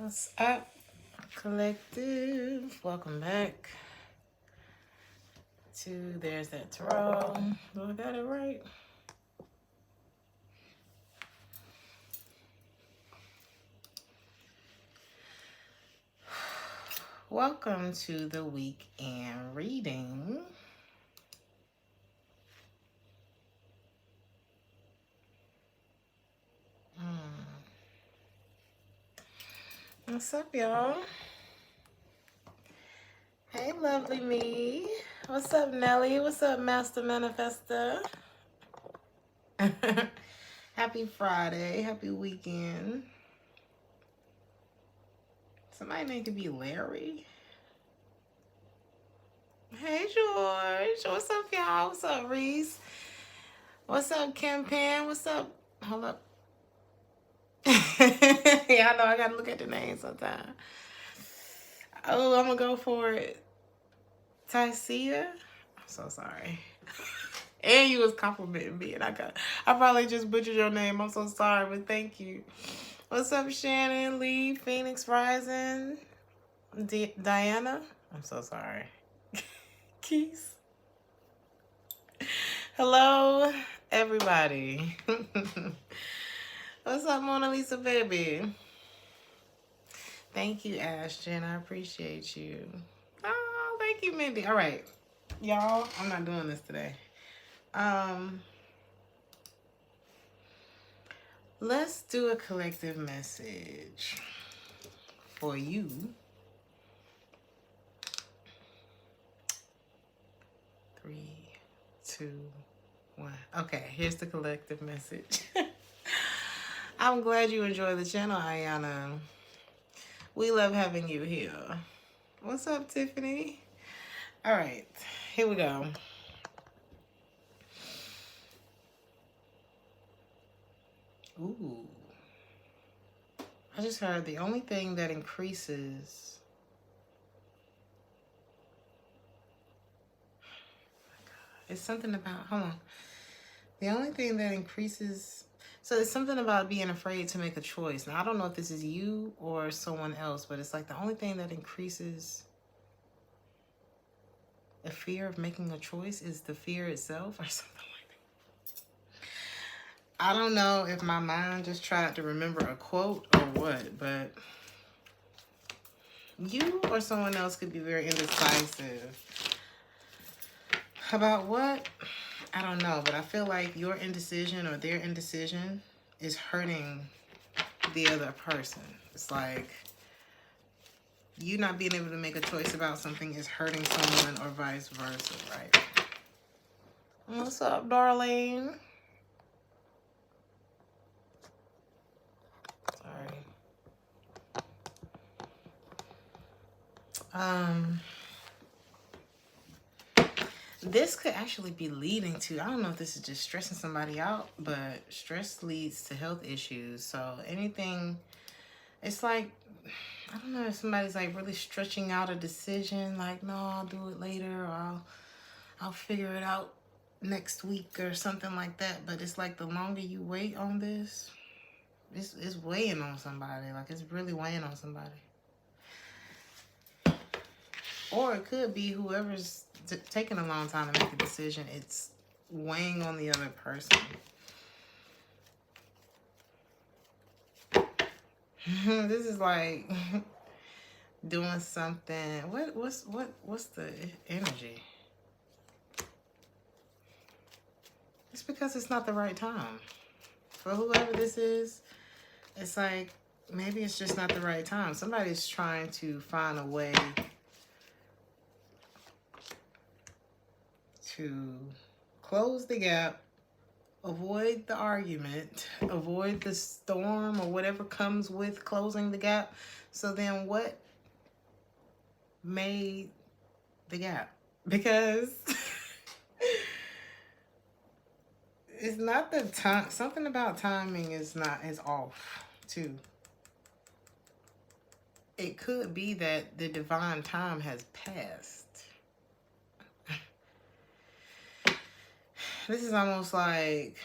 What's up, collective? Welcome back to There's That Tarot. Do I got it right? Welcome to the weekend reading. What's up, y'all? Hey, lovely me. What's up, Nelly? What's up, Master Manifester? Happy Friday. Happy weekend. Somebody name could be Larry. Hey, George. What's up, y'all? What's up, Reese? What's up, Kim Pan? What's up? Hold up. Yeah, I know. I gotta look at the name sometime. Oh, I'm gonna go for it. Tycia? I'm so sorry. And you was complimenting me, and I probably just butchered your name. I'm so sorry, but thank you. What's up, Shannon, Lee, Phoenix Rising, Diana? I'm so sorry. Keys. Hello, everybody. What's up, Mona Lisa, baby? Thank you, Ashton. I appreciate you. Oh, thank you, Mindy. All right, y'all. I'm not doing this today. Let's do a collective message for you. Three, two, one. Okay, here's the collective message. I'm glad you enjoy the channel, Ayana. We love having you here. What's up, Tiffany? All right, here we go. Ooh. I just heard the only thing that increases... It's something about... Hold on. The only thing that increases... So it's something about being afraid to make a choice. Now, I don't know if this is you or someone else, but it's like the only thing that increases the fear of making a choice is the fear itself or something like that. I don't know if my mind just tried to remember a quote or what, but you or someone else could be very indecisive about what? I don't know, but I feel like your indecision or their indecision is hurting the other person. It's like you not being able to make a choice about something is hurting someone or vice versa, right? What's up, darling? Sorry. This could actually be leading to, I don't know if this is just stressing somebody out, but stress leads to health issues. So anything, it's like, I don't know if somebody's like really stretching out a decision, like, no, I'll do it later, or I'll figure it out next week or something like that. But it's like the longer you wait on this, it's weighing on somebody. Like it's really weighing on somebody. Or it could be whoever's taking a long time to make a decision, it's weighing on the other person. This is like doing something. What's the energy? It's because it's not the right time. For whoever this is, it's like maybe it's just not the right time. Somebody's trying to find a way to close the gap, avoid the argument, avoid the storm or whatever comes with closing the gap. So then what made the gap? Because it's not the time. Something about timing is off too. It could be that the divine time has passed. This is almost like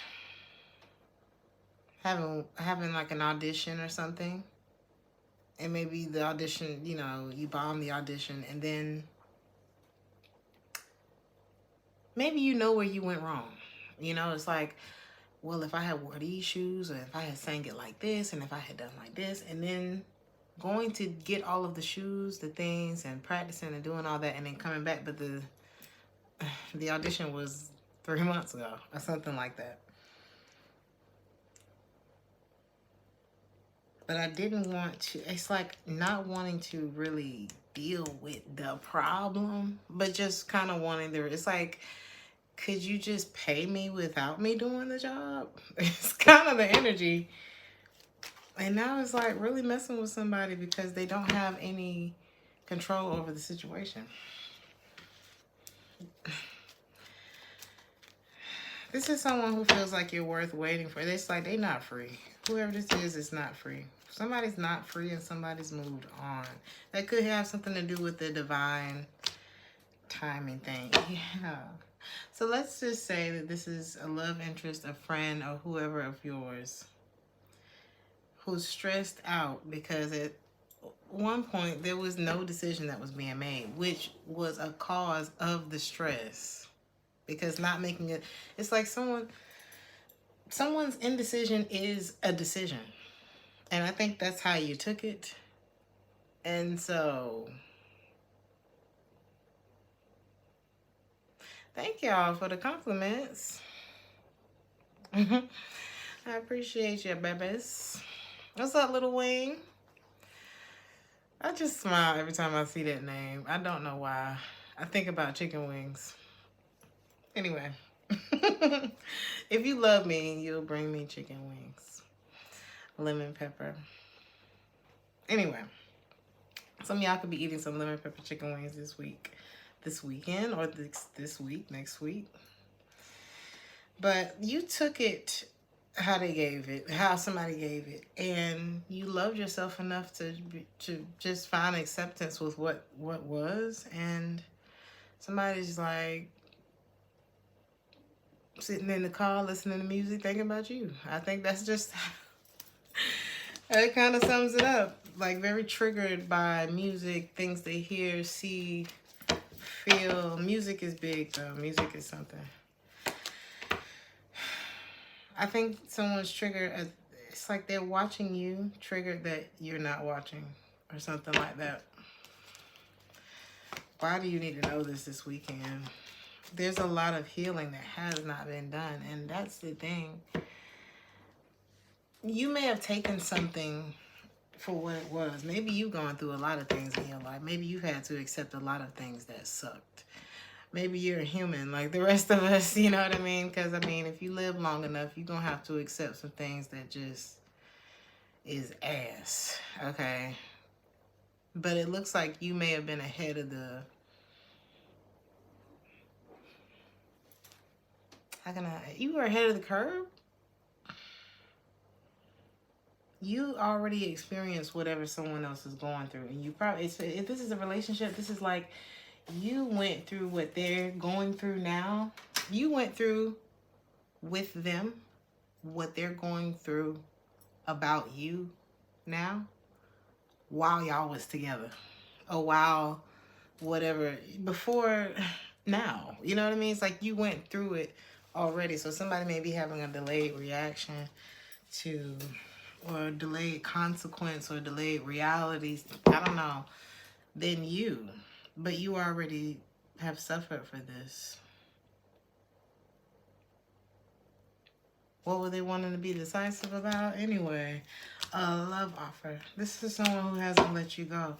having like an audition or something, and maybe the audition, you know, you bomb the audition, and then maybe you know where you went wrong. You know, it's like, well, if I had wore these shoes, or if I had sang it like this, and if I had done like this, and then going to get all of the shoes, the things, and practicing and doing all that, and then coming back, but the audition was 3 months ago or something like that. But I didn't want to, it's like not wanting to really deal with the problem, but just kind of wanting to, it's like, could you just pay me without me doing the job? It's kind of the energy. And now it's like really messing with somebody because they don't have any control over the situation. This is someone who feels like you're worth waiting for. It's like they're not free. Whoever this is not free. Somebody's not free and somebody's moved on. That could have something to do with the divine timing thing. Yeah. So let's just say that this is a love interest, a friend, or whoever of yours who's stressed out because at one point there was no decision that was being made, which was a cause of the stress. Because not making it, it's like someone's indecision is a decision. And I think that's how you took it. And so, thank y'all for the compliments. I appreciate you, babies. What's up, Little Wing? I just smile every time I see that name. I don't know why. I think about chicken wings. Anyway, if you love me, you'll bring me chicken wings. Lemon pepper. Anyway, some of y'all could be eating some lemon pepper chicken wings this week, this weekend, or this week, next week. But you took it how they gave it, how somebody gave it, and you loved yourself enough to just find acceptance with what was, and somebody's like sitting in the car listening to music thinking about you. I think that's just it kind of sums it up. Like very triggered by music, things they hear, see, feel. Music is big though. Music is something. I think someone's triggered. It's like they're watching you, triggered that you're not watching or something like that. Why do you need to know this weekend? There's a lot of healing that has not been done. And that's the thing. You may have taken something for what it was. Maybe you've gone through a lot of things in your life. Maybe you've had to accept a lot of things that sucked. Maybe you're a human like the rest of us, you know what I mean? Because, I mean, if you live long enough, you're going to have to accept some things that just is ass, okay? But it looks like you may have been ahead of the... You were ahead of the curve? You already experienced whatever someone else is going through. And you probably... if this is a relationship, this is like... You went through what they're going through now. You went through with them what they're going through about you now while y'all was together. Or while whatever, before now. You know what I mean? It's like you went through it already. So somebody may be having a delayed reaction to, or delayed consequence, or delayed realities, I don't know, than you. But you already have suffered for this. What were they wanting to be decisive about anyway? A love offer. This is someone who hasn't let you go.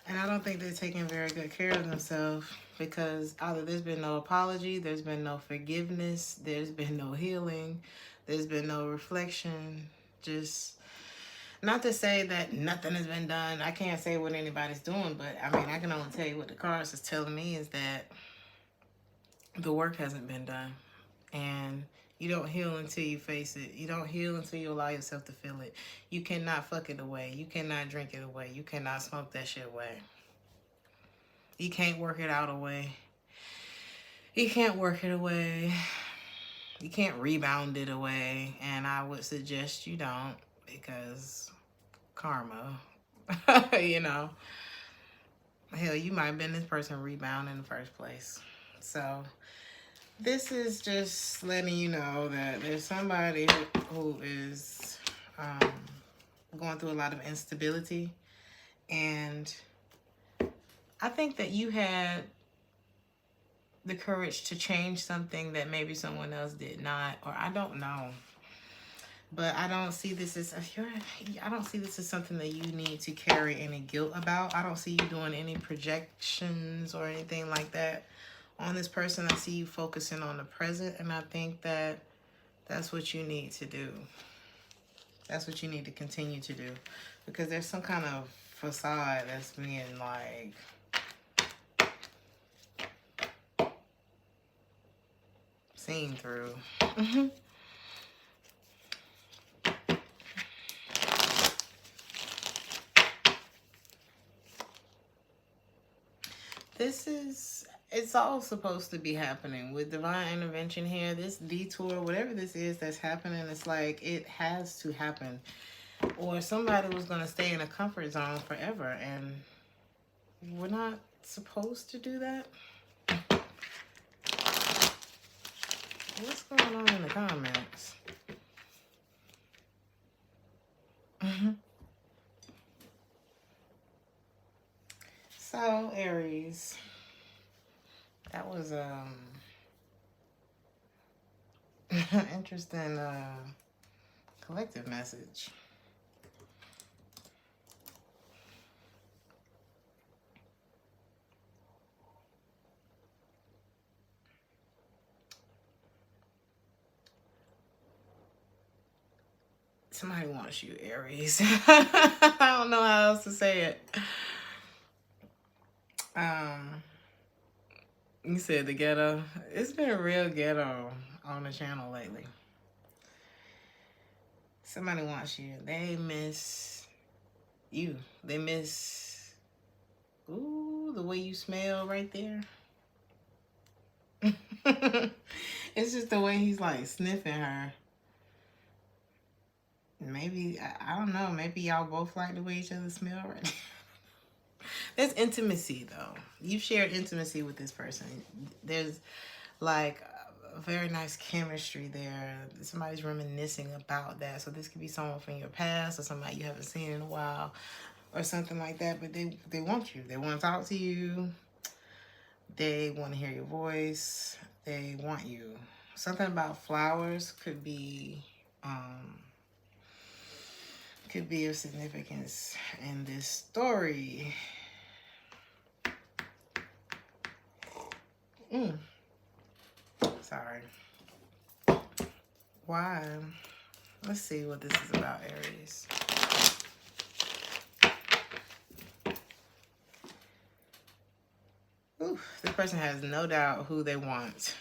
And I don't think they're taking very good care of themselves, because either there's been no apology, there's been no forgiveness, there's been no healing, there's been no reflection. Just... not to say that nothing has been done. I can't say what anybody's doing, but I mean, I can only tell you what the cards is telling me is that the work hasn't been done. And you don't heal until you face it. You don't heal until you allow yourself to feel it. You cannot fuck it away. You cannot drink it away. You cannot smoke that shit away. You can't work it out away. You can't work it away. You can't rebound it away. And I would suggest you don't, because karma, You know, hell, you might have been this person rebound in the first place. So this is just letting you know that there's somebody who is going through a lot of instability. And I think that you had the courage to change something that maybe someone else did not, or I don't know. But I don't see this as I don't see this as something that you need to carry any guilt about. I don't see you doing any projections or anything like that on this person. I see you focusing on the present, and I think that that's what you need to do. That's what you need to continue to do, because there's some kind of facade that's being like seen through. It's all supposed to be happening with divine intervention here. This detour, whatever this is that's happening, it's like it has to happen. Or somebody was going to stay in a comfort zone forever, and we're not supposed to do that. What's going on in the comments? So, Aries, that was interesting collective message. Somebody wants you, Aries. I don't know how else to say it. You said the ghetto. It's been real ghetto on the channel lately. Somebody wants you. They miss you. They miss, ooh, the way you smell right there. It's just the way he's like sniffing her. Maybe, I don't know, maybe y'all both like the way each other smell right now. There's intimacy, though. You've shared intimacy with this person. There's like a very nice chemistry there. Somebody's reminiscing about that. So this could be someone from your past or somebody you haven't seen in a while or something like that. But they want you. They want to talk to you. They want to hear your voice. They want you. Something about flowers could be of significance in this story. Sorry. Why? Let's see what this is about, Aries. Ooh, this person has no doubt who they want.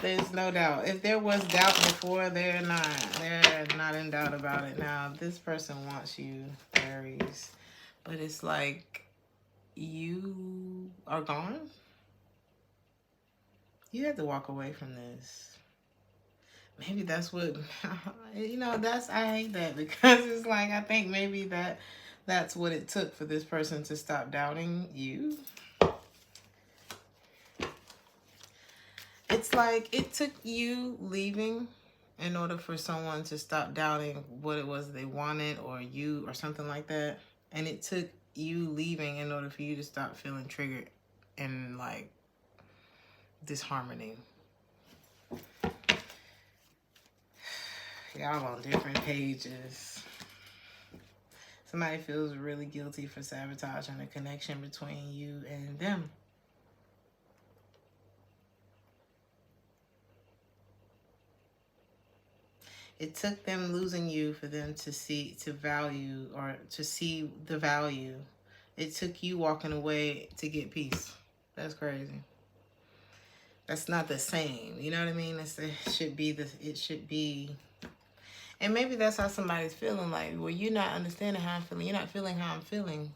There's no doubt. If there was doubt before, they're not in doubt about it now. This person wants you, Aries. But it's like you are gone. You have to walk away from this. Maybe that's what, you know, I hate that, because it's like, I think maybe that's what it took for this person to stop doubting you. It's like it took you leaving in order for someone to stop doubting what it was they wanted, or you, or something like that. And it took you leaving in order for you to stop feeling triggered and like disharmony. Y'all on different pages. Somebody feels really guilty for sabotaging the connection between you and them. It took them losing you for them to see the value. It took you walking away to get peace. That's crazy. That's not the same. You know what I mean? It should be. And maybe that's how somebody's feeling. Like, well, you're not understanding how I'm feeling. You're not feeling how I'm feeling.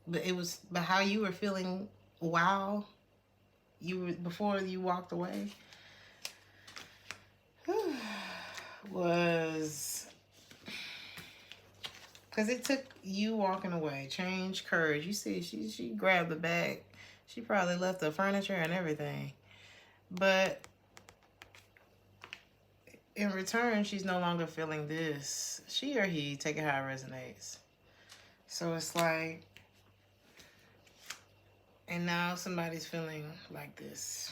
But how you were feeling while before you walked away was, Because it took you walking away. Change, courage. You see, she grabbed the bag. She probably left the furniture and everything. But in return, she's no longer feeling this. She or he, take it how it resonates. So it's like, and now somebody's feeling like this.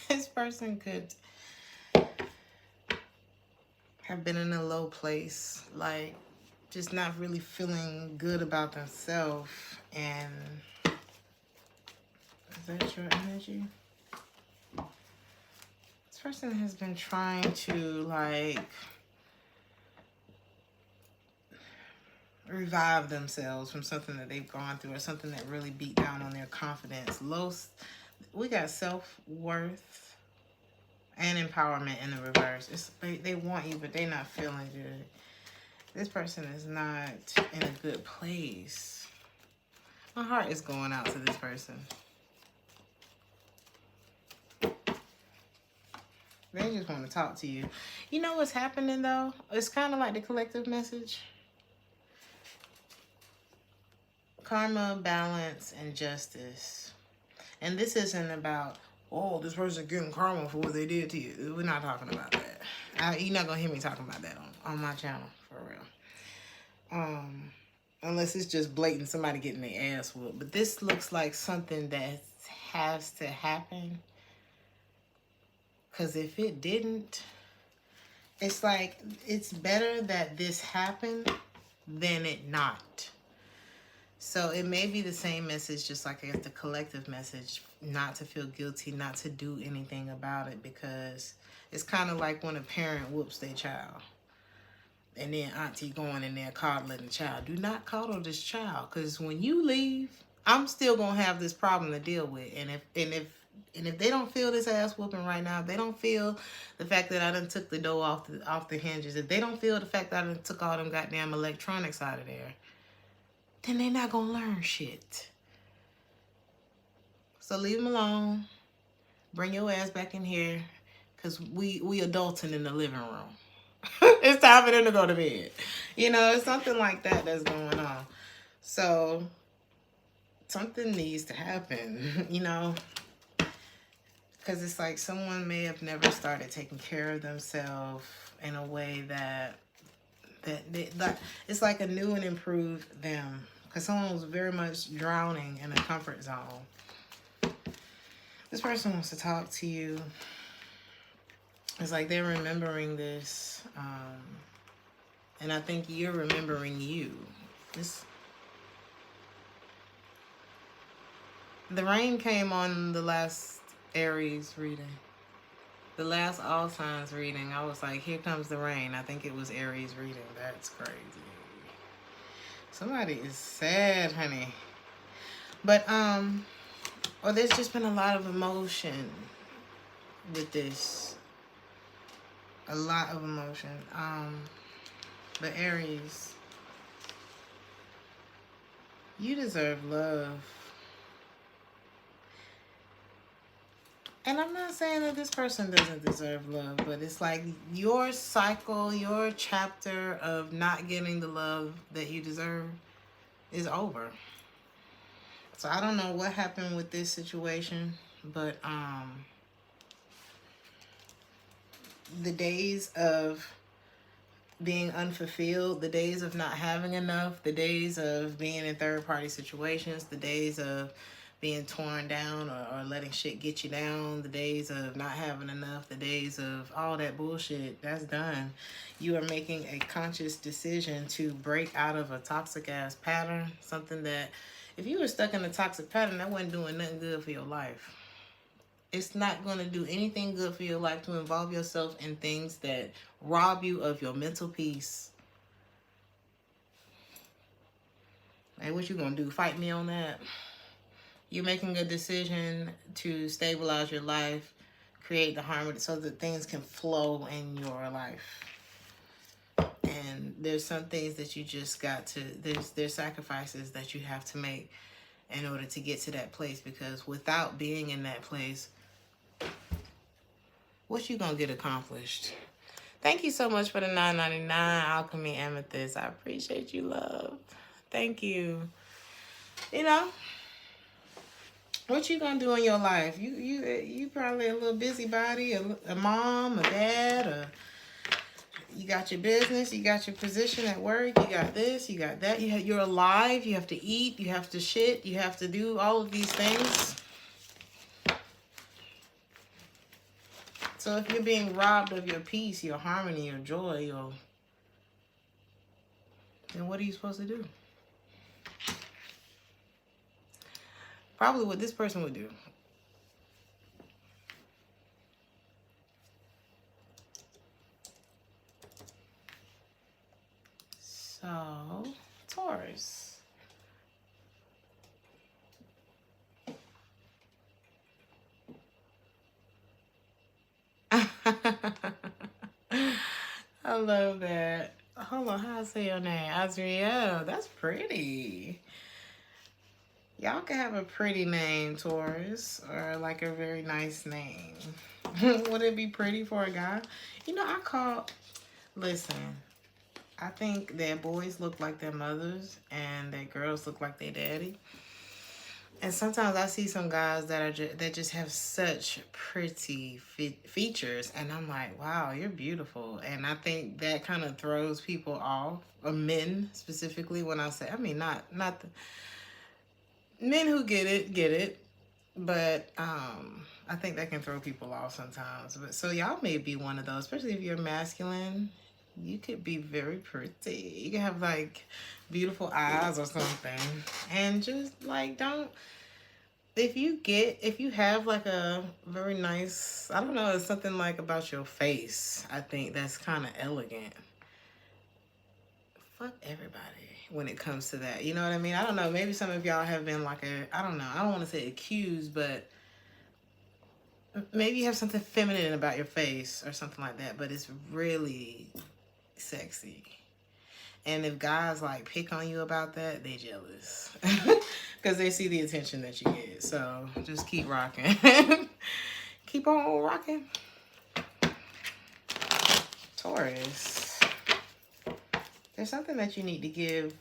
This person could have been in a low place, like just not really feeling good about themselves. And is that your energy? This person has been trying to like revive themselves from something that they've gone through or something that really beat down on their confidence. We got self-worth and empowerment in the reverse. They want you, but they're not feeling good. This person is not in a good place. My heart is going out to this person. They just want to talk to you. You know what's happening though? It's kind of like the collective message. Karma, balance, and justice. And this isn't about, oh, this person getting karma for what they did to you. We're not talking about that. You're not going to hear me talking about that on my channel, for real. Unless it's just blatant somebody getting their ass whooped. But this looks like something that has to happen. Because if it didn't, it's like, it's better that this happened than it not. So it may be the same message, just like I guess the collective message, not to feel guilty, not to do anything about it, because it's kind of like when a parent whoops their child. And then auntie going in there coddling the child. Do not coddle this child, because when you leave, I'm still going to have this problem to deal with. And if they don't feel this ass whooping right now, if they don't feel the fact that I done took the door off the hinges, if they don't feel the fact that I done took all them goddamn electronics out of there, then they're not going to learn shit. So leave them alone. Bring your ass back in here, because we adulting in the living room. It's time for them to go to bed. You know, it's something like that that's going on. So something needs to happen, you know, because it's like someone may have never started taking care of themselves in a way that it's like a new and improved them. Because someone was very much drowning in a comfort zone. This person wants to talk to you. It's like they're remembering this. And I think you're remembering you. The rain came on the last Aries reading. The last all signs reading. I was like, here comes the rain. I think it was Aries reading. That's crazy. Somebody is sad, honey. But, or there's just been a lot of emotion with this. A lot of emotion. But Aries, you deserve love. And I'm not saying that this person doesn't deserve love, but it's like your cycle, your chapter of not getting the love that you deserve is over. So I don't know what happened with this situation, but the days of being unfulfilled, the days of not having enough, the days of being in third-party situations, the days of being torn down or letting shit get you down, the days of not having enough, the days of all that bullshit, that's done. You are making a conscious decision to break out of a toxic ass pattern, something that if you were stuck in a toxic pattern, that wasn't doing nothing good for your life. It's not going to do anything good for your life to involve yourself in things that rob you of your mental peace. Hey, what you going to do? Fight me on that? You're making a decision to stabilize your life, create the harmony so that things can flow in your life. And there's some things that you just got to, there's sacrifices that you have to make in order to get to that place, because without being in that place, what you gonna get accomplished? Thank you so much for the $9.99 Alchemy Amethyst. I appreciate you, love. Thank you. You know, what you gonna do in your life? You probably a little busybody, a mom, a dad, or you got your business, you got your position at work, you got this, you got that. You're alive, you have to eat, you have to shit, you have to do all of these things. So if you're being robbed of your peace, your harmony, your joy, then what are you supposed to do? Probably what this person would do. So, Taurus. I love that. Hold on, how I say your name? Azriel. That's pretty. Y'all can have a pretty name, Taurus, or like a very nice name. Would it be pretty for a guy? You know, listen, I think that boys look like their mothers and that girls look like their daddy. And sometimes I see some guys that just have such pretty features, and I'm like, wow, you're beautiful. And I think that kind of throws people off, or men specifically. When I say, I mean, not the men who get it, but I think that can throw people off sometimes. But so y'all may be one of those, especially if you're masculine. You could be very pretty. You can have like beautiful eyes or something, and just like if you have like a very nice, I don't know, it's something like about your face, I think that's kind of elegant. Fuck everybody when it comes to that. You know what I mean? I don't know. Maybe some of y'all have been like I don't know. I don't want to say accused, but maybe you have something feminine about your face or something like that, but it's really sexy. And if guys like pick on you about that, they jealous. Because they see the attention that you get. So just keep rocking. Keep on rocking. Taurus. There's something that you need to give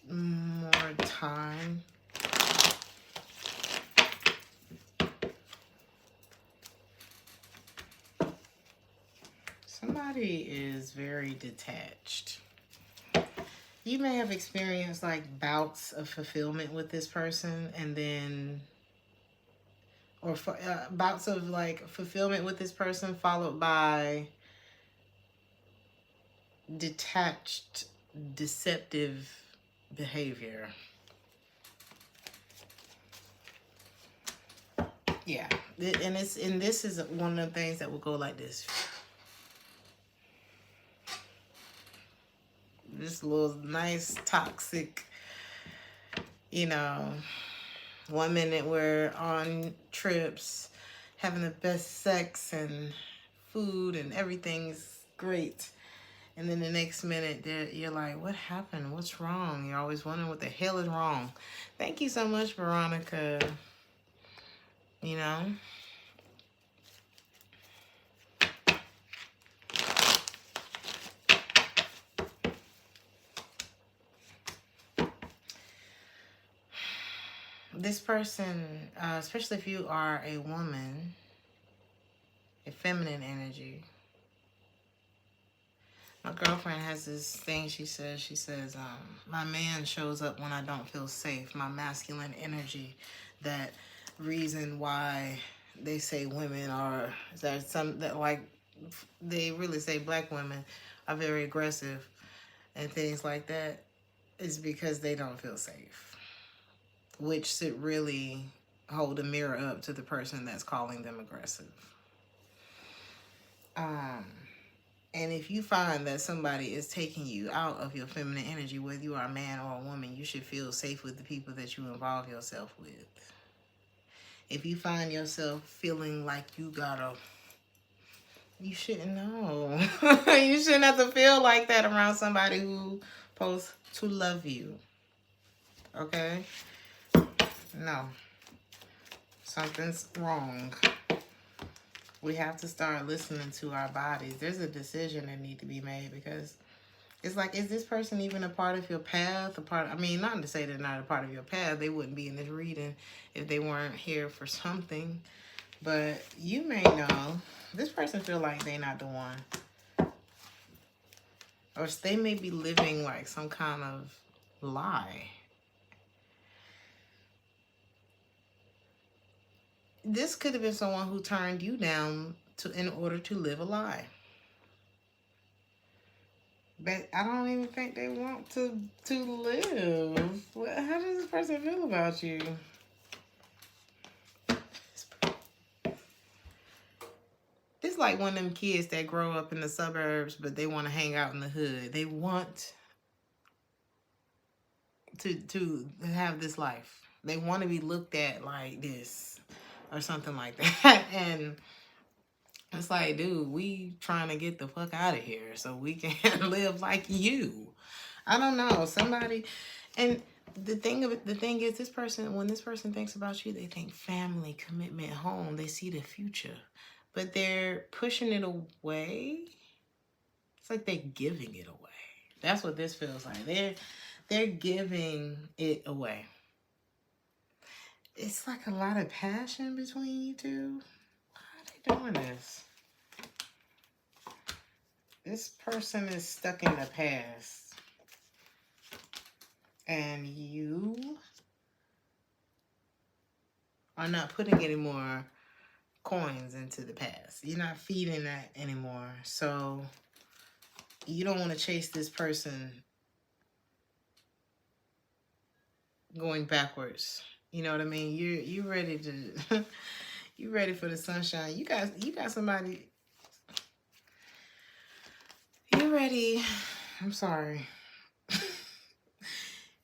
more time. Somebody is very detached. You may have experienced like bouts of fulfillment with this person, and then, or bouts of like fulfillment with this person followed by detached, deceptive behavior. Yeah, and this is one of the things that will go like this. This little nice toxic, you know, 1 minute we're on trips, having the best sex and food and everything's great. And then the next minute you're like, what happened? What's wrong? You're always wondering what the hell is wrong. Thank you so much, Veronica. You know? This person, especially if you are a woman, a feminine energy. My girlfriend has this thing she says, my man shows up when I don't feel safe. My masculine energy, that reason why they say women are, there's some that like, they really say black women are very aggressive and things like that, is because they don't feel safe. Which should really hold a mirror up to the person that's calling them aggressive. And if you find that somebody is taking you out of your feminine energy, whether you are a man or a woman, you should feel safe with the people that you involve yourself with. If you find yourself feeling like you shouldn't know. You shouldn't have to feel like that around somebody who's supposed to love you. Okay? No. Something's wrong. We have to start listening to our bodies. There's a decision that needs to be made, because it's like, is this person even a part of your path? I mean, not to say they're not a part of your path. They wouldn't be in this reading if they weren't here for something. But you may know this person feel like they're not the one. Or they may be living like some kind of lie. This could have been someone who turned you down in order to live a lie. But I don't even think they want to live. How does this person feel about you? It's like one of them kids that grow up in the suburbs, but they want to hang out in the hood. They want to have this life. They want to be looked at like this or something like that. And it's like, dude, we trying to get the fuck out of here so we can live like you. I don't know. Somebody, and the thing is, this person, when this person thinks about you, they think family, commitment, home. They see the future, but they're pushing it away. It's like they're giving it away. That's what this feels like. They're giving it away. It's like a lot of passion between you two. Why are they doing this? This person is stuck in the past. And you are not putting any more coins into the past. You're not feeding that anymore. So you don't want to chase this person going backwards. You know what I mean? You're ready to you ready for the sunshine. You got somebody. You're ready. I'm sorry.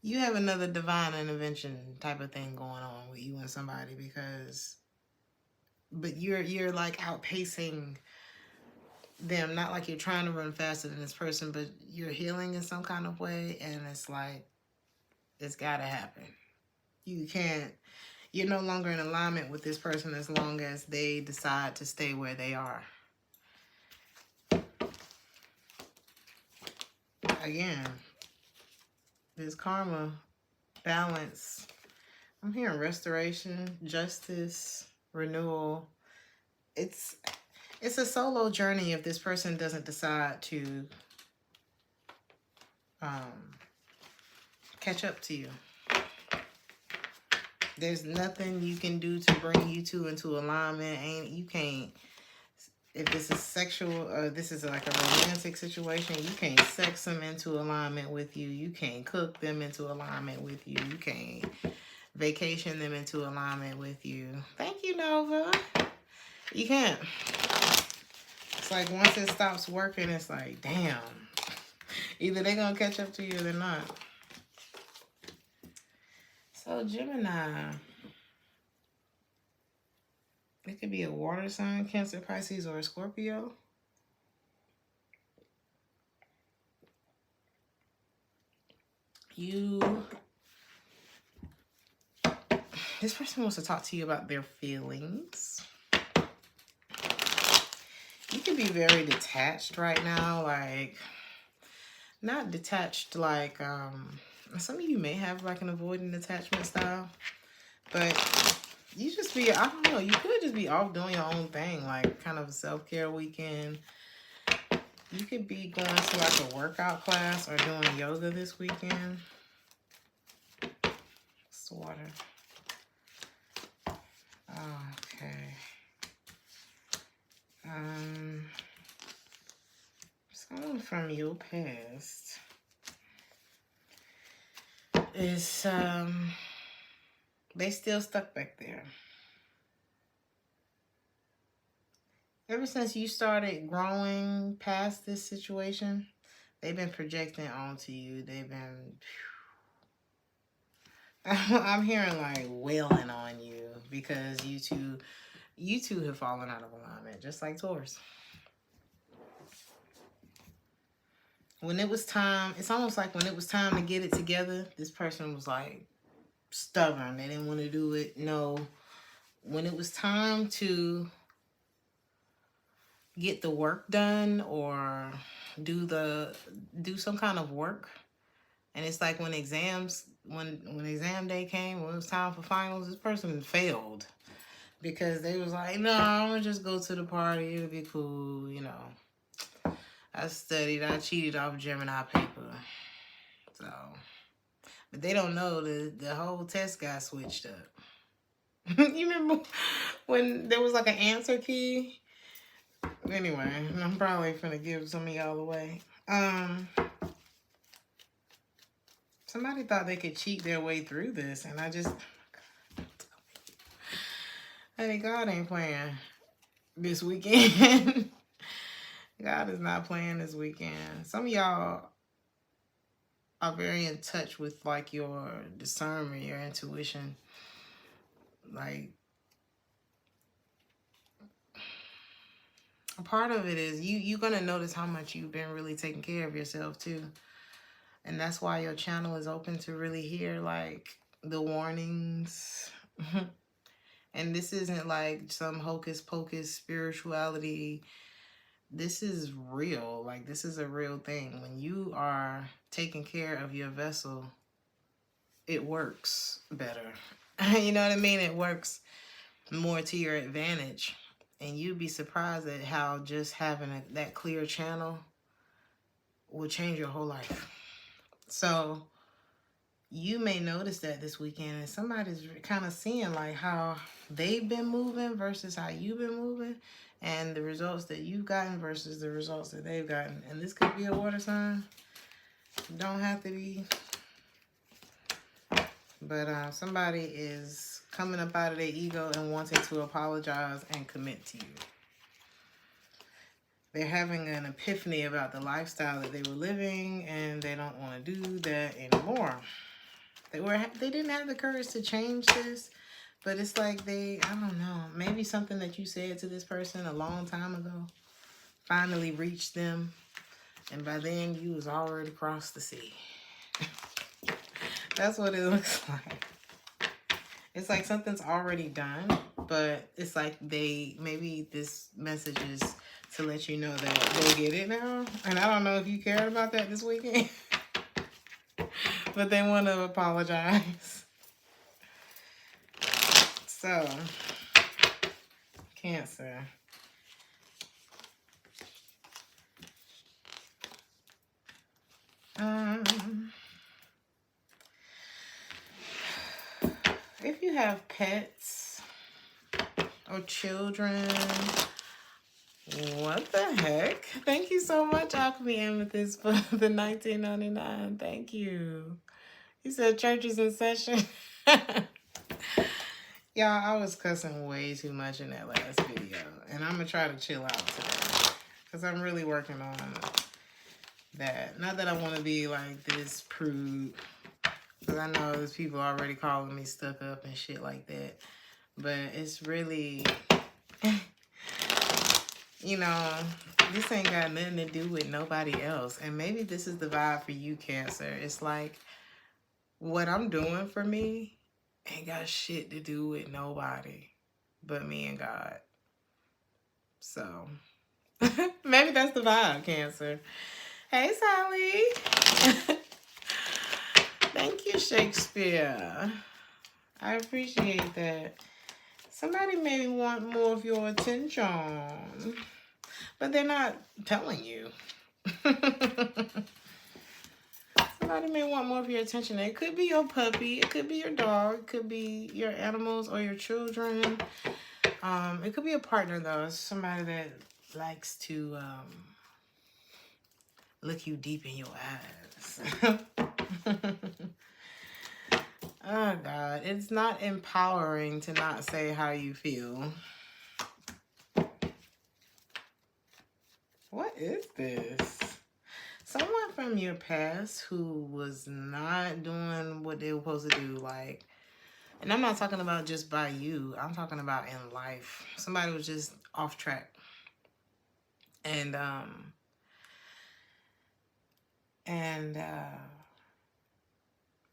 You have another divine intervention type of thing going on with you and somebody, but you're like outpacing them. Not like you're trying to run faster than this person, but you're healing in some kind of way, and it's like, it's gotta happen. You're no longer in alignment with this person as long as they decide to stay where they are. Again, there's karma, balance. I'm hearing restoration, justice, renewal. It's a solo journey if this person doesn't decide to catch up to you. There's nothing you can do to bring you two into alignment. You can't. If this is sexual or this is like a romantic situation, you can't sex them into alignment with you. You can't cook them into alignment with you. You can't vacation them into alignment with you. Thank you, Nova. You can't. It's like once it stops working, it's like, damn. Either they're going to catch up to you or they're not. So, Gemini. It could be a water sign, Cancer, Pisces, or a Scorpio. This person wants to talk to you about their feelings. You can be very detached right now, like, not detached like, some of you may have like an avoidant attachment style, but you just be, I don't know, you could just be off doing your own thing, like kind of a self-care weekend. You could be going to like a workout class or doing yoga this weekend. It's water. Okay. Someone from your past is, they still stuck back there. Ever since you started growing past this situation, they've been projecting onto you. They've been, I'm hearing like wailing on you because you two have fallen out of alignment, just like Taurus. When it was time, it's almost like when it was time to get it together, this person was like stubborn. They didn't want to do it. No. When it was time to get the work done or do some kind of work, and it's like when exam day came, when it was time for finals, this person failed because they was like, no, I'm gonna just go to the party, it'll be cool, you know. I studied, I cheated off Gemini paper. So, but they don't know the whole test got switched up. You remember when there was like an answer key? Anyway, I'm probably gonna give some of y'all away. Somebody thought they could cheat their way through this, and I just, honey, God ain't playing this weekend. God is not playing this weekend. Some of y'all are very in touch with like your discernment, your intuition. Like, a part of it is you're gonna notice how much you've been really taking care of yourself too. And that's why your channel is open to really hear like the warnings. And this isn't like some hocus pocus spirituality. This is real. Like, this is a real thing. When you are taking care of your vessel, it works better. You know what I mean? It works more to your advantage. And you'd be surprised at how just having that clear channel will change your whole life. So you may notice that this weekend, and somebody's kind of seeing like how they've been moving versus how you've been moving, and the results that you've gotten versus the results that they've gotten. And this could be a water sign. Don't have to be. But somebody is coming up out of their ego and wanting to apologize and commit to you. They're having an epiphany about the lifestyle that they were living, and they don't want to do that anymore. They didn't have the courage to change this, but it's like I don't know, maybe something that you said to this person a long time ago finally reached them, and by then you was already across the sea. That's what it looks like. It's like something's already done, but it's like maybe this message is to let you know that they get it now. And I don't know if you cared about that this weekend, but they want to apologize. So, Cancer. If you have pets or children, what the heck? Thank you so much, Alchemy Amethyst, for the $19.99. Thank you. You said church is in session. Y'all, I was cussing way too much in that last video, and I'm going to try to chill out today because I'm really working on that. Not that I want to be like this prude, because I know there's people already calling me stuck up and shit like that. But it's really, you know, this ain't got nothing to do with nobody else. And maybe this is the vibe for you, Cancer. It's like, what I'm doing for me ain't got shit to do with nobody but me and God. So, maybe that's the vibe, Cancer. Hey, Sally. Thank you, Shakespeare. I appreciate that. Somebody may want more of your attention, but they're not telling you. Somebody may want more of your attention. It could be your puppy. It could be your dog. It could be your animals or your children. It could be a partner, though. It's somebody that likes to look you deep in your eyes. Oh, God. It's not empowering to not say how you feel. What is this? Someone from your past who was not doing what they were supposed to do, like, and I'm not talking about just by you. I'm talking about in life. Somebody was just off track. And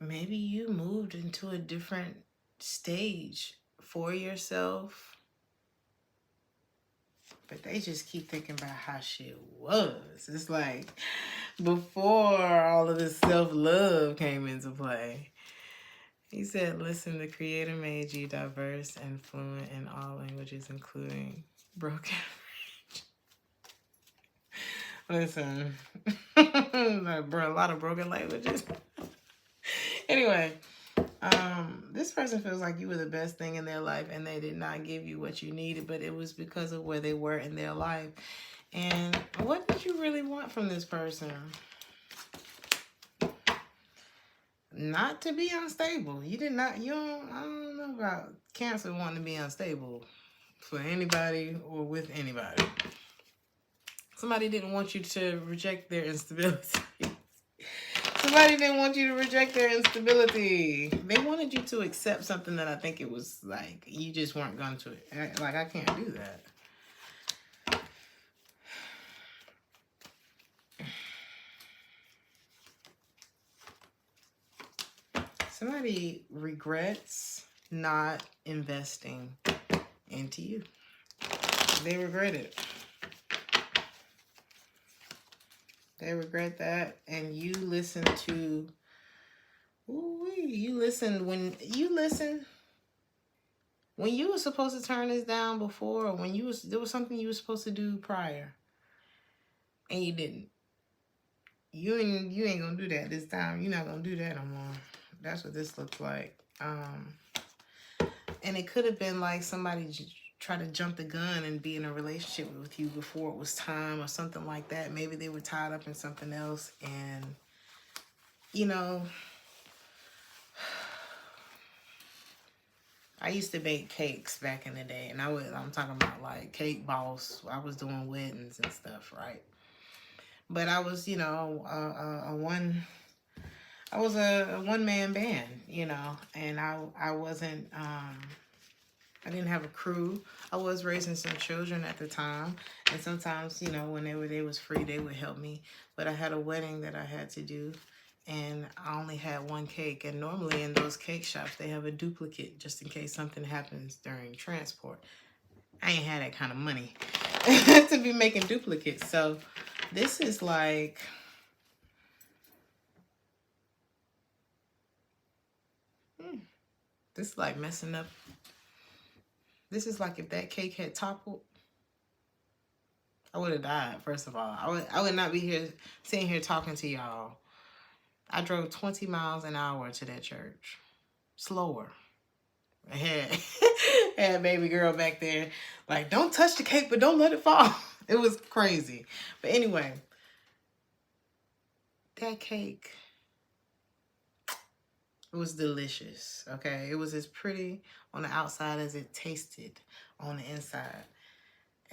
maybe you moved into a different stage for yourself, but they just keep thinking about how shit was. It's like before all of this self-love came into play. He said, listen, the creator made you diverse and fluent in all languages, including broken. Listen, a lot of broken languages. Anyway, this person feels like you were the best thing in their life and they did not give you what you needed, but it was because of where they were in their life. And what did you really want from this person? Not to be unstable. I don't know about Cancer wanting to be unstable for anybody or with anybody. Somebody didn't want you to reject their instability. Somebody didn't want you to reject their instability. They wanted you to accept something that I think it was like you just weren't going to. Like, I can't do that. Somebody regrets not investing into you. They regret it. They regret that. And you listen to... you listened when you were supposed to turn this down before, or when there was something you were supposed to do prior, and you didn't. You ain't gonna do that this time. You're not gonna do that no more. That's what this looks like. And it could have been like somebody try to jump the gun and be in a relationship with you before it was time or something like that. Maybe they were tied up in something else, and I used to bake cakes back in the day, and I'm talking about like cake boss. I was doing weddings and stuff, right? But I was, a one-man band, and I wasn't, I didn't have a crew. I was raising some children at the time, and sometimes, whenever they was free, they would help me. But I had a wedding that I had to do, and I only had one cake. And normally in those cake shops, they have a duplicate just in case something happens during transport. I ain't had that kind of money to be making duplicates. So this is like... this is like messing up. This is like if that cake had toppled, I would have died, first of all. I would not be sitting here talking to y'all. I drove 20 miles an hour to that church. Slower. I had baby girl back there like, don't touch the cake, but don't let it fall. It was crazy. But anyway, that cake, it was delicious, okay? It was as pretty on the outside as it tasted on the inside.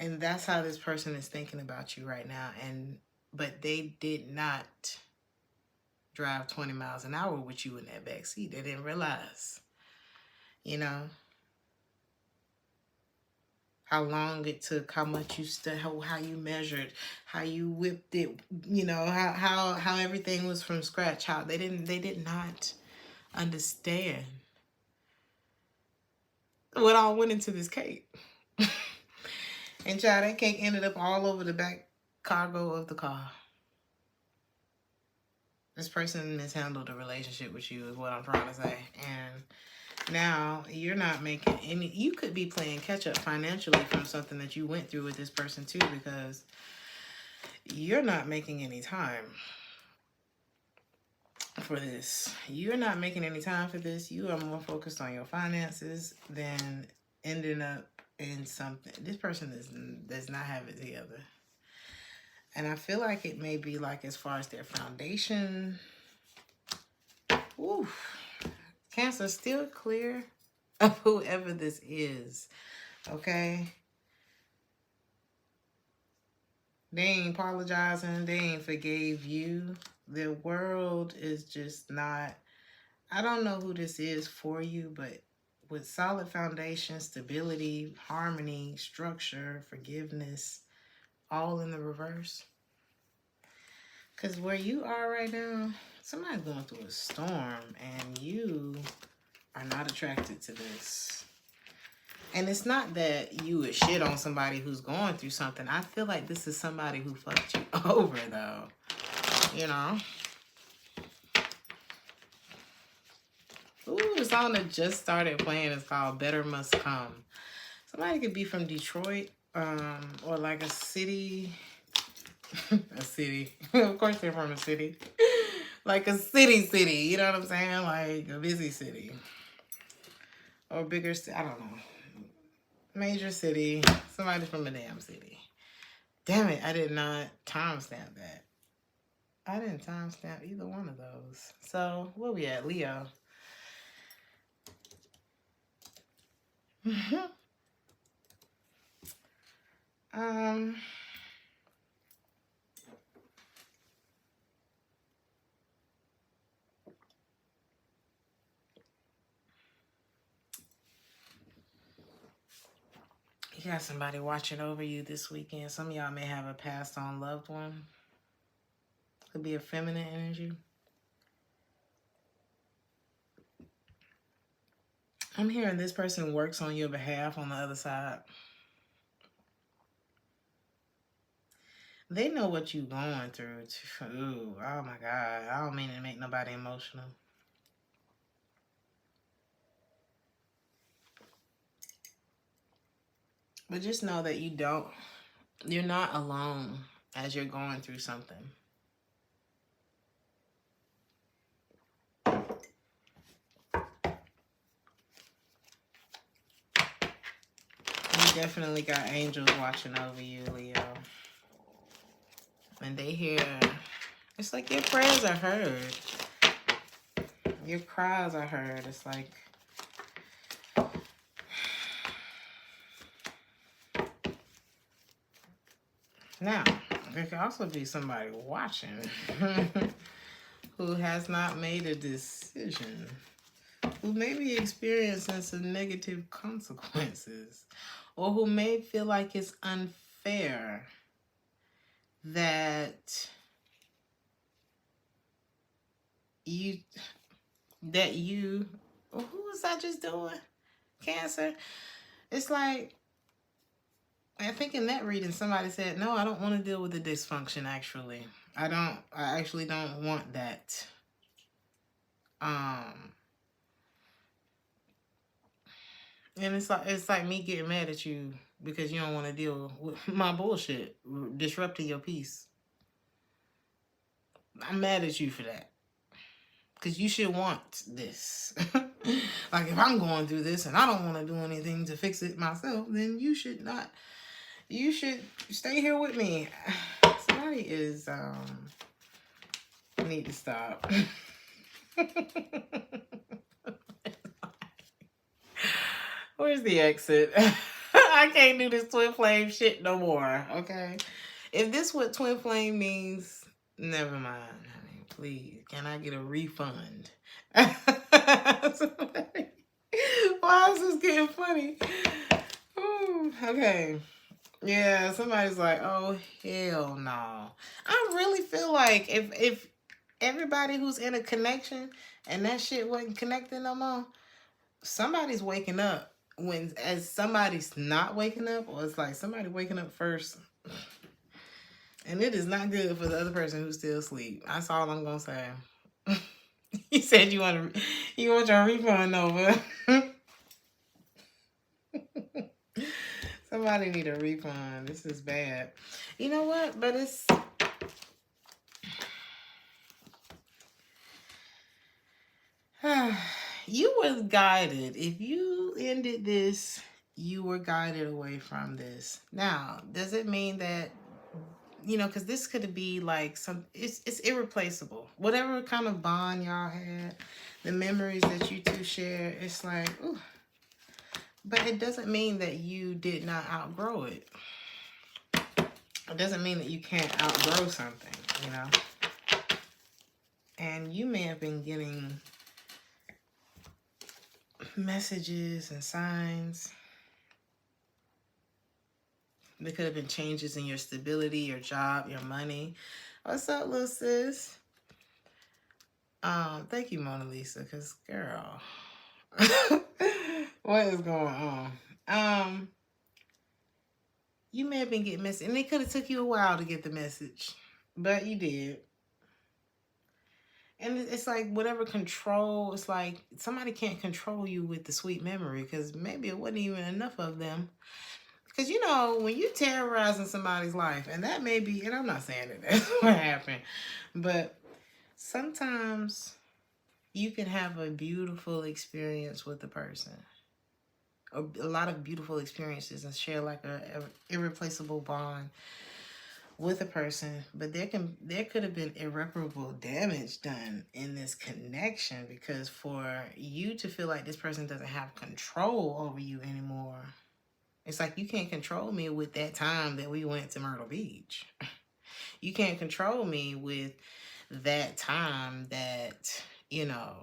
And that's how this person is thinking about you right now. But they did not drive 20 miles an hour with you in that back seat. They didn't realize, how long it took, how much you how you measured, how you whipped it, how everything was from scratch. How they did not understand what all went into this cake. And child, that cake ended up all over the back cargo of the car. This person mishandled a relationship with you is what I'm trying to say. And now you're not making any... you could be playing catch up financially from something that you went through with this person too, because you're not making any time for this. You're not making any time for this. You are more focused on your finances than ending up in something. This person does not have it together. And I feel like it may be like as far as their foundation. Oof. Cancer, still clear of whoever this is. Okay? They ain't apologizing. They ain't forgave you. The world is just not... I don't know who this is for you, but with solid foundation, stability, harmony, structure, forgiveness, all in the reverse. Because where you are right now, Somebody's going through a storm and you are not attracted to this. And it's not that you would shit on somebody who's going through something. I feel like this is somebody who fucked you over, though. You know? Ooh, the song that just started playing is called Better Must Come. Somebody could be from Detroit, or like a city. A city. Of course they're from a city. Like a city, you know what I'm saying? Like a busy city. Or bigger city, I don't know. Major city. Somebody from a damn city. Damn it, I did not timestamp that. I didn't timestamp either one of those. So, where we at? Leo. You got somebody watching over you this weekend. Some of y'all may have a passed on loved one. Could be a feminine energy. I'm hearing this person works on your behalf on the other side. They know what you're going through. Ooh, oh my God. I don't mean to make nobody emotional. But just know that you're not alone as you're going through something. You definitely got angels watching over you, Leo. And they hear, it's like your prayers are heard. Your cries are heard. It's like, now, there could also be somebody watching who has not made a decision, who may be experiencing some negative consequences, or who may feel like it's unfair that you, who was I just doing? Cancer. It's like, I think in that reading, somebody said, no, I don't want to deal with the dysfunction, actually. I actually don't want that. And it's like me getting mad at you because you don't want to deal with my bullshit, disrupting your peace. I'm mad at you for that. Because you should want this. Like, if I'm going through this and I don't want to do anything to fix it myself, then you should not. You should stay here with me. Somebody is, need to stop. Where's the exit? I can't do this twin flame shit no more, okay? If this what twin flame means, never mind, honey. Please, can I get a refund? Why is this getting funny? Ooh, okay. Yeah, somebody's like, oh, hell no. I really feel like if everybody who's in a connection and that shit wasn't connecting no more, somebody's waking up as somebody's not waking up, or it's like somebody waking up first. And it is not good for the other person who's still asleep. That's all I'm gonna say. You said you want your refund over. Somebody need a refund. This is bad. You know what? But it's... you were guided. If you ended this, you were guided away from this. Now, does it mean that, because this could be like it's irreplaceable. Whatever kind of bond y'all had, the memories that you two share, it's like, ooh. But it doesn't mean that you did not outgrow it. It doesn't mean that you can't outgrow something, And you may have been getting messages and signs. There could have been changes in your stability, your job, your money. What's up, little sis? Thank you, Mona Lisa, because girl, what is going on? You may have been getting message, and it could have took you a while to get the message, but you did. And it's like whatever control, it's like somebody can't control you with the sweet memory because maybe it wasn't even enough of them. Because, you know, when you're terrorizing somebody's life, and that may be, and I'm not saying that that's what happened, but sometimes you can have a beautiful experience with the person, a lot of beautiful experiences, and share like a irreplaceable bond with a person, but there could have been irreparable damage done in this connection, because for you to feel like this person doesn't have control over you anymore, it's like you can't control me with that time that we went to Myrtle Beach. You can't control me with that time that, you know,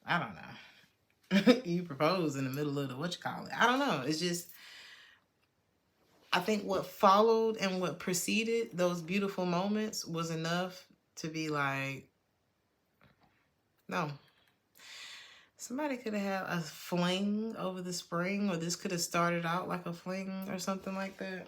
I don't know. You proposed in the middle of the whatchamacallit. I don't know. It's just, I think what followed and what preceded those beautiful moments was enough to be like, no. Somebody could have had a fling over the spring, or this could have started out like a fling or something like that.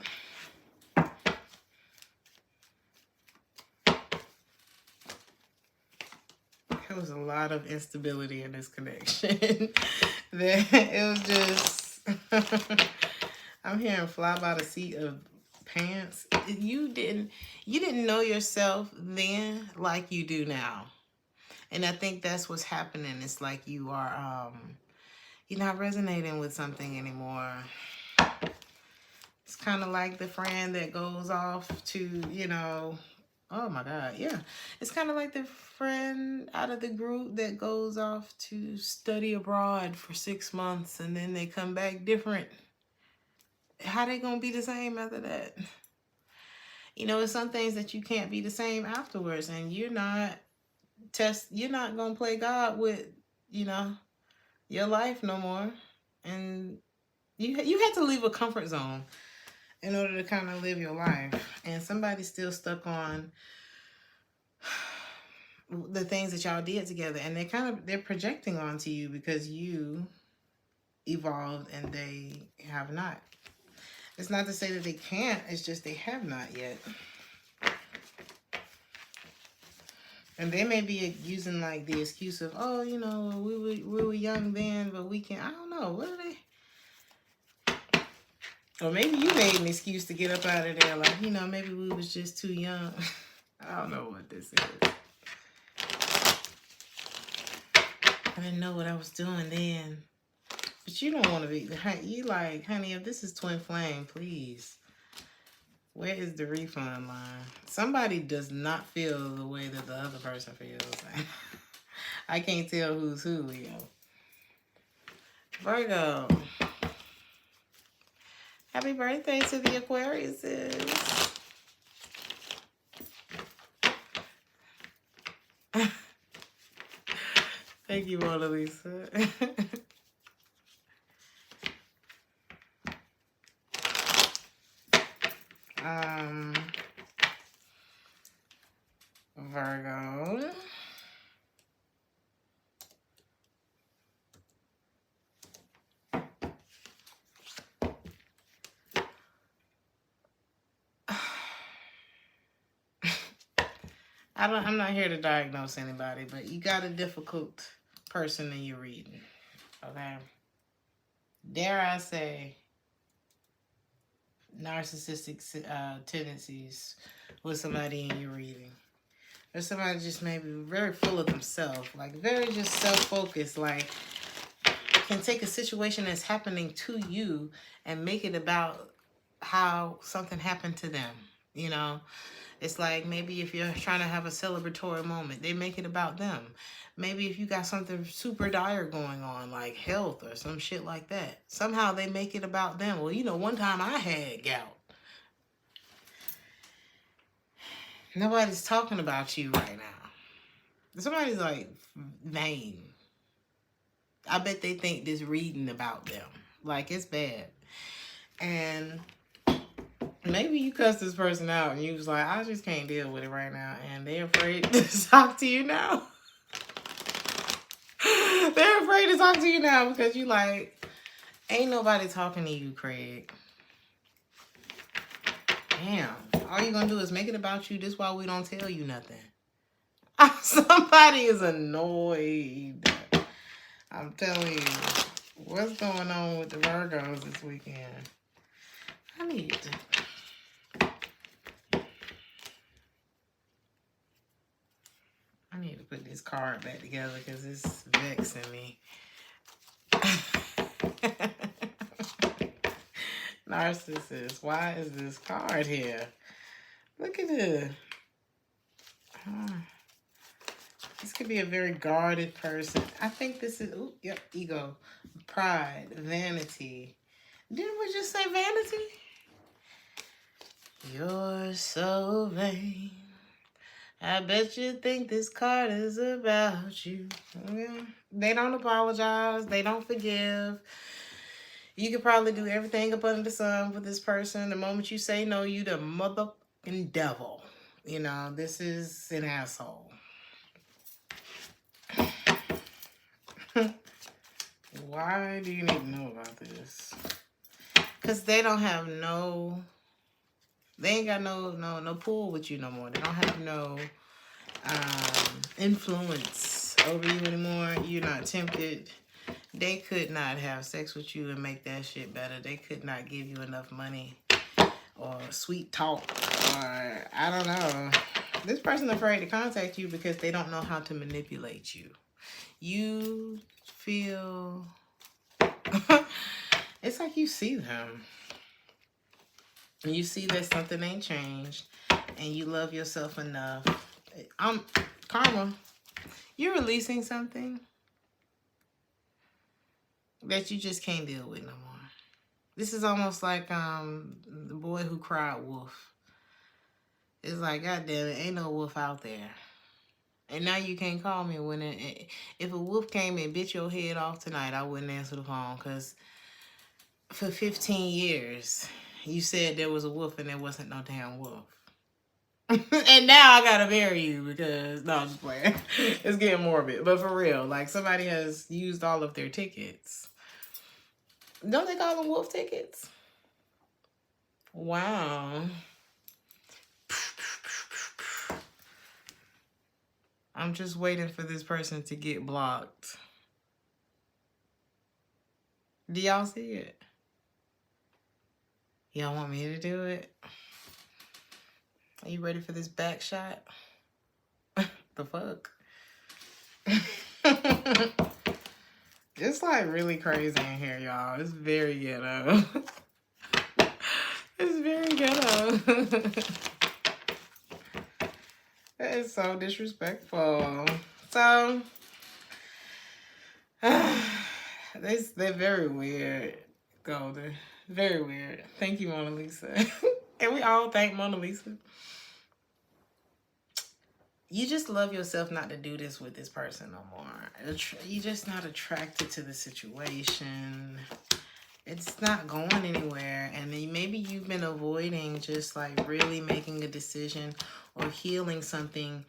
There was a lot of instability in this connection. It was just... I'm hearing fly by the seat of pants. You didn't know yourself then like you do now. And I think that's what's happening. It's like you are you're not resonating with something anymore. It's kind of like the friend that goes off to, you know, oh my God, yeah. It's kind of like the friend out of the group that goes off to study abroad for 6 months and then they come back different. How they gonna be the same after that? You know, it's some things that you can't be the same afterwards, and you're not gonna play God with, you know, your life no more. And you had to leave a comfort zone in order to kind of live your life. And somebody's still stuck on the things that y'all did together, and they're projecting onto you because you evolved and they have not. It's not to say that they can't, it's just they have not yet. And they may be using like the excuse of, oh, you know, we were young then, but we can't. I don't know. What are they? Or maybe you made an excuse to get up out of there. Like, you know, maybe we was just too young. I don't know what this is. I didn't know what I was doing then. But you don't want to be, you like, honey, if this is twin flame, please. Where is the refund line? Somebody does not feel the way that the other person feels. I can't tell who's who, yo. Virgo. Happy birthday to the Aquariuses. Thank you, Mona Lisa. Virgo. I'm not here to diagnose anybody, but you got a difficult person in your reading. Okay. Dare I say, narcissistic tendencies with somebody in your reading. Or somebody just maybe very full of themselves, like very just self-focused, like can take a situation that's happening to you and make it about how something happened to them. You know, it's like maybe if you're trying to have a celebratory moment, they make it about them. Maybe if you got something super dire going on, like health or some shit like that, somehow they make it about them. Well, you know, one time I had gout. Nobody's talking about you right now. Somebody's like vain. I bet they think this reading about them. Like, it's bad. And maybe you cussed this person out and you was like, I just can't deal with it right now. And they're afraid to talk to you now. afraid to talk to you now because you like, ain't nobody talking to you, Craig. Damn. All you gonna do is make it about you. This why we don't tell you nothing. Somebody is annoyed. I'm telling you. What's going on with the Virgos this weekend? I need to put this card back together because it's vexing me. Narcissist. Why is this card here? Look at it. This could be a very guarded person. I think this is, ego, pride, vanity. Didn't we just say vanity? You're so vain. I bet you think this card is about you. Yeah. They don't apologize. They don't forgive. You could probably do everything up under the sun with this person. The moment you say no, you the motherfucking devil. You know, this is an asshole. Why do you need to know about this? Because they don't have they ain't got no pull with you no more. They don't have no influence over you anymore. You're not tempted. They could not have sex with you and make that shit better. They could not give you enough money or sweet talk or I don't know. This person's afraid to contact you because they don't know how to manipulate you. You feel it's like you see them. You see that something ain't changed and you love yourself enough. Karma, you're releasing something that you just can't deal with no more. This is almost like the boy who cried wolf. It's like, God damn it, ain't no wolf out there. And now you can't call me when if a wolf came and bit your head off tonight, I wouldn't answer the phone because for 15 years, you said there was a wolf and there wasn't no damn wolf. And now I gotta bury you because, no, I'm just playing. It's getting morbid. But for real, like somebody has used all of their tickets. Don't they call them wolf tickets? Wow. I'm just waiting for this person to get blocked. Do y'all see it? Y'all want me to do it? Are you ready for this back shot? The fuck? It's like really crazy in here, y'all. It's very ghetto. It's very ghetto. That is so disrespectful. So, they're very weird, Golden. Very weird. Thank you, Mona Lisa. Can we all thank Mona Lisa? You just love yourself not to do this with this person no more. You're just not attracted to the situation. It's not going anywhere. And then maybe you've been avoiding just like really making a decision or healing something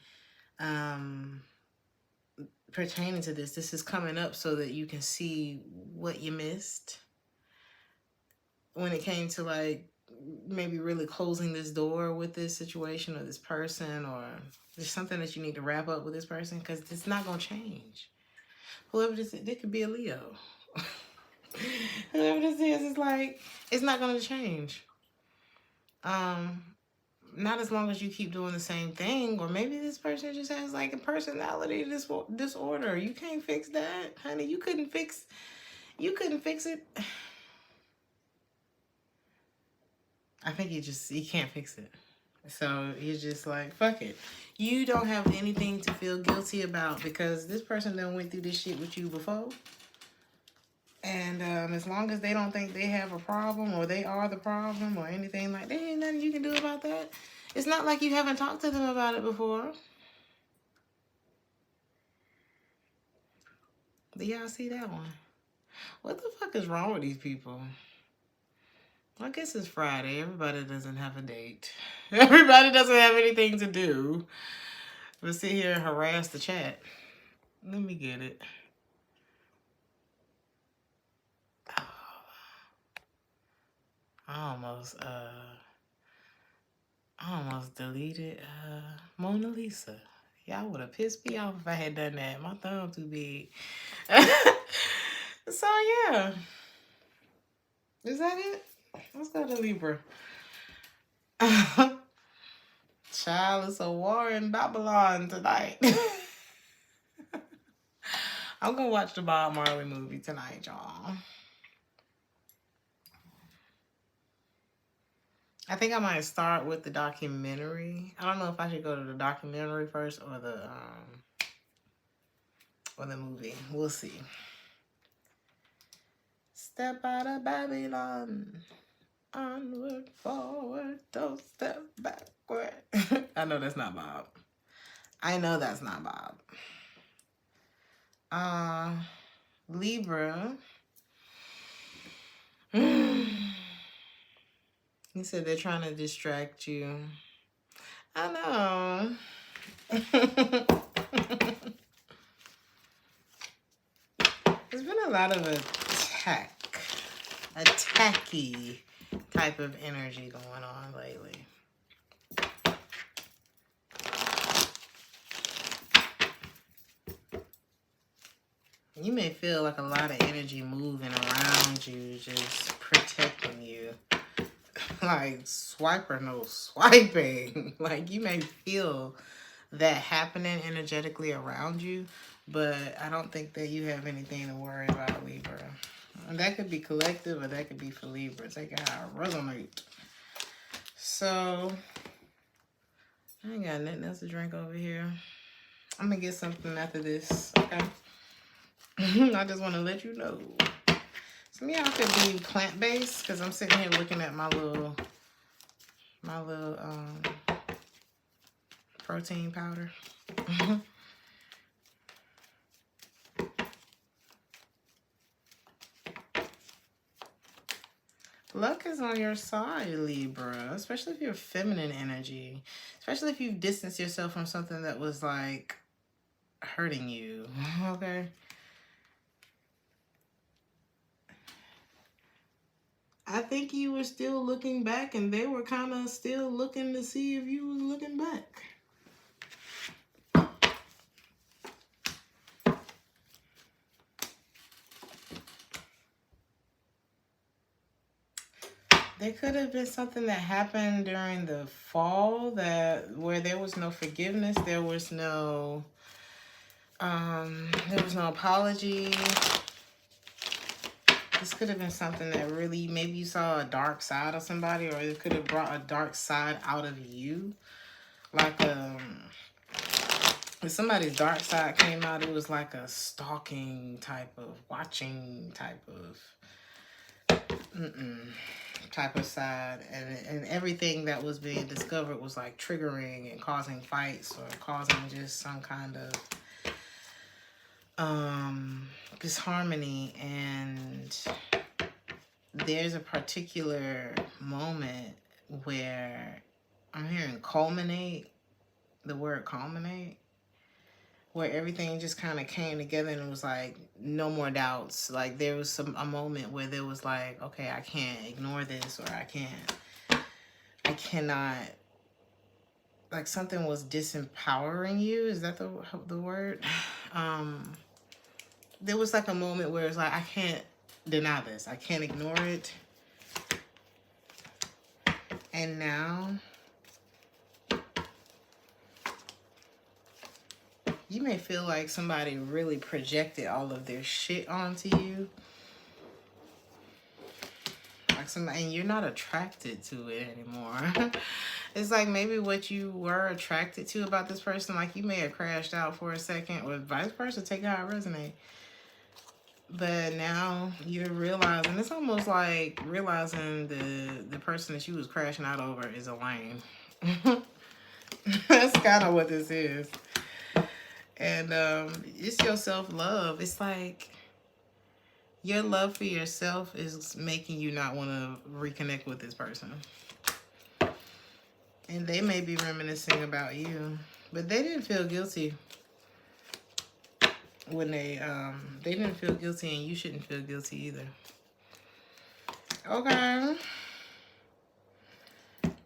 pertaining to this. This is coming up so that you can see what you missed when it came to like maybe really closing this door with this situation or this person, or there's something that you need to wrap up with this person because it's not going to change. Whoever this is, it could be a Leo. Whoever this is like, it's not going to change. Not as long as you keep doing the same thing, or maybe this person just has like a personality disorder. You can't fix that, honey. You couldn't fix it. I think you can't fix it. So you're just like, fuck it. You don't have anything to feel guilty about because this person done went through this shit with you before. And as long as they don't think they have a problem or they are the problem or anything like that, there ain't nothing you can do about that. It's not like you haven't talked to them about it before. Do y'all see that one? What the fuck is wrong with these people? I guess it's Friday. Everybody doesn't have a date. Everybody doesn't have anything to do but sit here and harass the chat. Let me get it. I almost deleted Mona Lisa. Y'all would have pissed me off if I had done that. My thumb too big. So yeah. Is that it? Let's go to Libra. Child, it's a war in Babylon tonight. I'm gonna watch the Bob Marley movie tonight, y'all. I think I might start with the documentary. I don't know if I should go to the documentary first or the movie. We'll see. Step out of Babylon. Onward, forward, don't step backward. I know that's not Bob. I know that's not Bob. Libra. He said they're trying to distract you. I know. There's been a lot of attacky type of energy going on lately. You may feel like a lot of energy moving around you, just protecting you. Like, swiper no swiping. Like, you may feel that happening energetically around you, but I don't think that you have anything to worry about, Libra. And that could be collective or that could be for Libra. Take it how it resonate. So, I ain't got nothing else to drink over here. I'm going to get something after this, okay? I just want to let you know. Some of y'all could be plant-based because I'm sitting here looking at my little protein powder. Luck is on your side, Libra, especially if you're feminine energy, especially if you've distanced yourself from something that was like hurting you, okay? I think you were still looking back and they were kind of still looking to see if you was looking back. There could have been something that happened during the fall where there was no forgiveness, there was no apology. This could have been something that really, maybe you saw a dark side of somebody, or it could have brought a dark side out of you. Like, if somebody's dark side came out, it was like a stalking type of, watching type of side. And everything that was being discovered was like triggering and causing fights or causing just some kind of disharmony. And there's a particular moment where I'm hearing culminate, the word culminate, where everything just kind of came together and it was like no more doubts. Like there was a moment where there was like, okay, I can't ignore this, or I cannot, like something was disempowering you. Is that the word? There was like a moment where it's like, I can't deny this. I can't ignore it. And now you may feel like somebody really projected all of their shit onto you. Like somebody, and you're not attracted to it anymore. It's like maybe what you were attracted to about this person, like you may have crashed out for a second, or vice versa, take it how it resonates. But now you're realizing, it's almost like realizing the person that you was crashing out over is a lame. That's kind of what this is. And it's your self-love. It's like your love for yourself is making you not want to reconnect with this person. And they may be reminiscing about you, but they didn't feel guilty when they didn't feel guilty, and you shouldn't feel guilty either. Okay.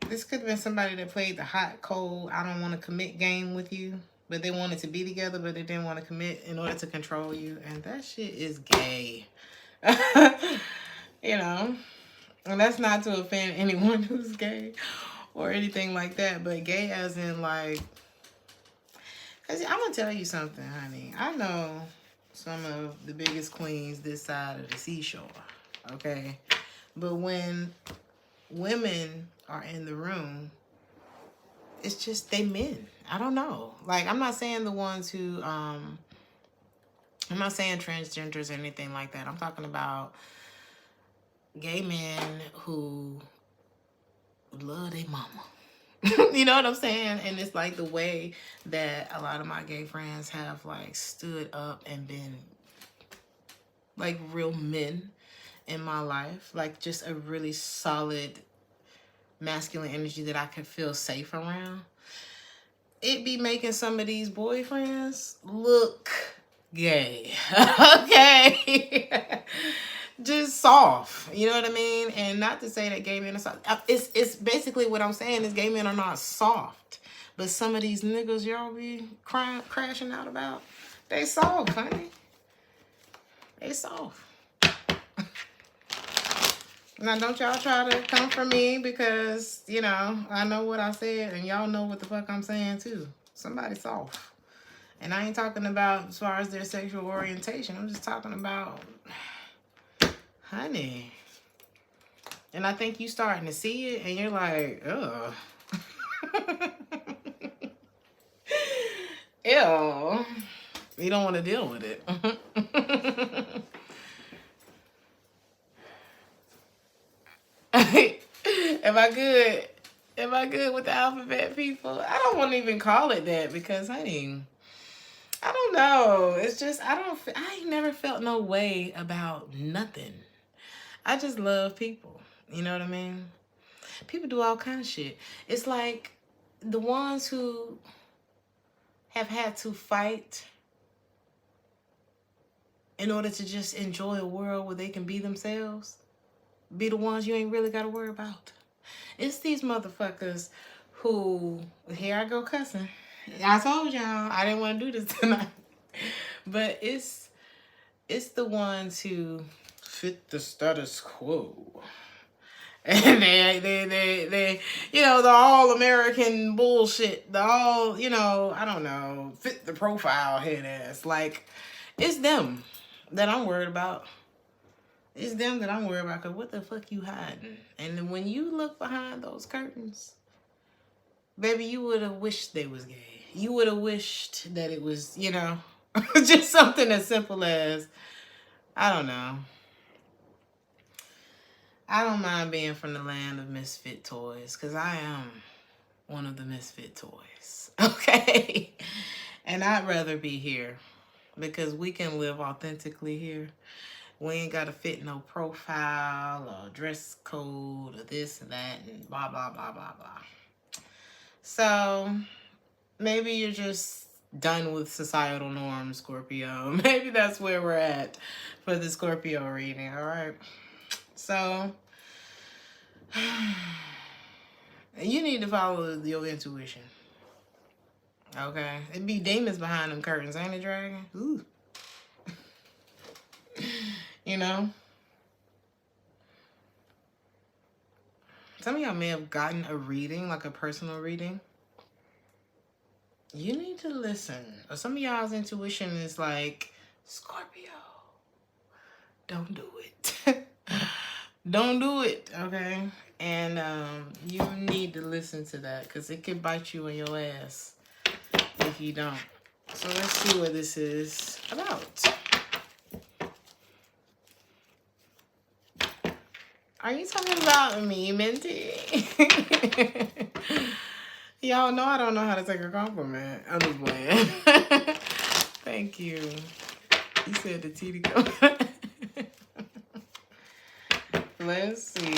This could have been somebody that played the hot, cold, I don't want to commit game with you. But they wanted to be together, but they didn't want to commit in order to control you. And that shit is gay. You know? And that's not to offend anyone who's gay or anything like that. But gay as in like... Because I'm going to tell you something, honey. I know some of the biggest queens this side of the seashore. Okay? But when women are in the room, it's just they men. I don't know. Like, I'm not saying the ones who, I'm not saying transgenders or anything like that. I'm talking about gay men who love their mama. You know what I'm saying? And it's like the way that a lot of my gay friends have like stood up and been like real men in my life. Like just a really solid masculine energy that I could feel safe around. It be making some of these boyfriends look gay. Okay? Just soft. You know what I mean? And not to say that gay men are soft. It's basically what I'm saying is gay men are not soft. But some of these niggas y'all be crashing out about, they soft, honey. They soft. Now, don't y'all try to come for me because, you know, I know what I said and y'all know what the fuck I'm saying too. Somebody's soft. And I ain't talking about as far as their sexual orientation. I'm just talking about, honey. And I think you starting to see it and you're like, ugh. Ew. You don't want to deal with it. Am I good? Am I good with the alphabet, people? I don't want to even call it that because, honey, I don't know. It's just, I ain't never felt no way about nothing. I just love people. You know what I mean? People do all kinds of shit. It's like the ones who have had to fight in order to just enjoy a world where they can be themselves, be the ones you ain't really got to worry about. It's these motherfuckers who, here I go cussing. I told y'all I didn't want to do this tonight. But it's the ones who fit the status quo. And they you know, the all-American bullshit. The all, you know, I don't know, fit the profile head ass. Like, it's them that I'm worried about. It's them that I'm worried about, because what the fuck you hiding? And when you look behind those curtains, baby, you would have wished they was gay. You would have wished that it was, you know, just something as simple as, I don't know. I don't mind being from the land of misfit toys, because I am one of the misfit toys. Okay? And I'd rather be here, because we can live authentically here. We ain't got to fit no profile or dress code or this and that and blah, blah, blah, blah, blah. So maybe you're just done with societal norms, Scorpio. Maybe that's where we're at for the Scorpio reading, all right? So you need to follow your intuition, okay? It be demons behind them curtains, ain't it, Dragon? Ooh. You know? Some of y'all may have gotten a reading, like a personal reading. You need to listen. Or some of y'all's intuition is like, Scorpio, don't do it. Don't do it, okay? And you need to listen to that, because it can bite you in your ass if you don't. So let's see what this is about. Are you talking about me, Minty? Y'all know I don't know how to take a compliment. I'm just playing. Thank you. You said the tea to go. Let's see.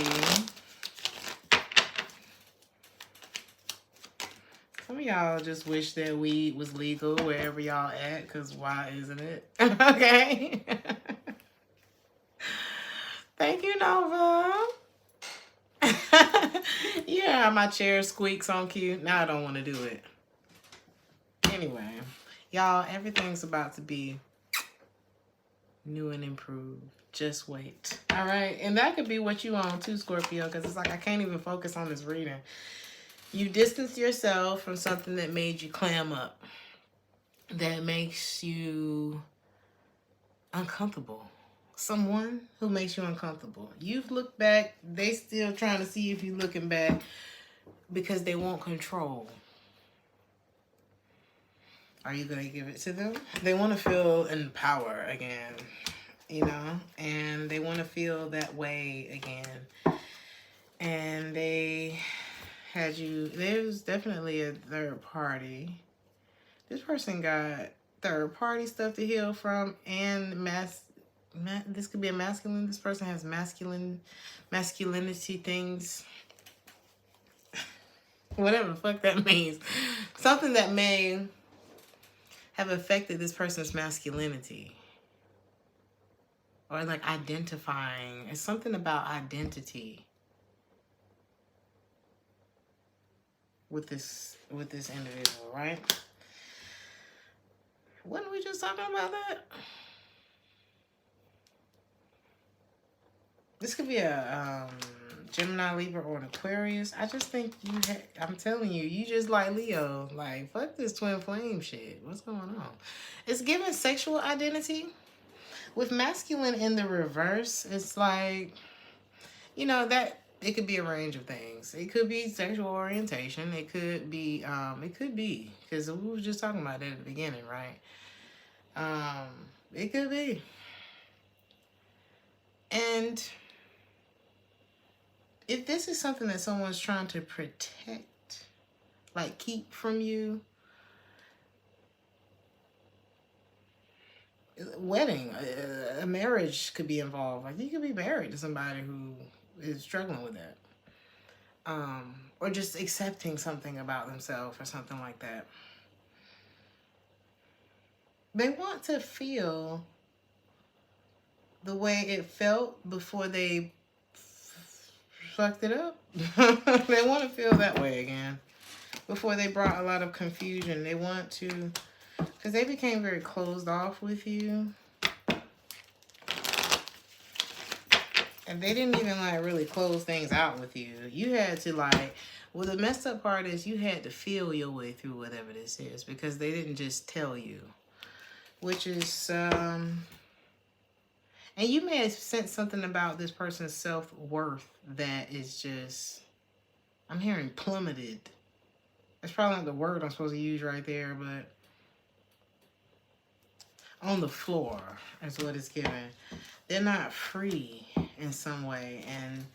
Some of y'all just wish that weed was legal wherever y'all at, because why isn't it? Okay. Thank you, Nova. Yeah, my chair squeaks on cue. Now I don't want to do it. Anyway, y'all, everything's about to be new and improved. Just wait. All right. And that could be what you on too, Scorpio, because it's like I can't even focus on this reading. You distance yourself from something that made you clam up, that makes you uncomfortable. Someone who makes you uncomfortable. You've looked back. They still trying to see if you're looking back because they want control. Are you going to give it to them? They want to feel in power again, you know, and they want to feel that way again. And they had you, there's definitely a third party. This person got third party stuff to heal from, and this could be a masculine. This person has masculinity things. Whatever the fuck that means. Something that may have affected this person's masculinity. Or like identifying. It's something about identity with this individual, right? Wasn't we just talking about that? This could be a Gemini, Libra, or an Aquarius. I just think I'm telling you, you just like Leo. Like, fuck this twin flame shit. What's going on? It's giving sexual identity. With masculine in the reverse, it's like, you know, that it could be a range of things. It could be sexual orientation. It could be, because we were just talking about that at the beginning, right? It could be. And if this is something that someone's trying to protect, like keep from you, wedding, a marriage could be involved. Like you could be married to somebody who is struggling with that. Or just accepting something about themselves or something like that. They want to feel the way it felt before they fucked it up. They want to feel that way again. Before they brought a lot of confusion. They want to, because they became very closed off with you. And they didn't even like really close things out with you. You had to like, well, the messed up part is you had to feel your way through whatever this is, because they didn't just tell you. Which is, and you may have sensed something about this person's self-worth that is just, I'm hearing plummeted. That's probably not the word I'm supposed to use right there, but on the floor is what it's given. They're not free in some way, and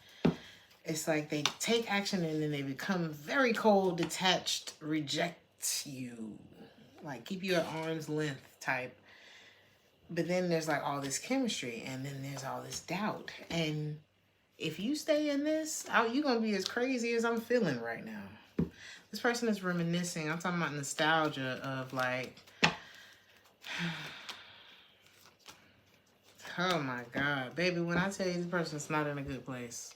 it's like they take action and then they become very cold, detached, reject you, like keep you at arm's length type. But then there's like all this chemistry, and then there's all this doubt. And if you stay in this, you're going to be as crazy as I'm feeling right now. This person is reminiscing. I'm talking about nostalgia of like, oh my God, baby, when I tell you this person's not in a good place.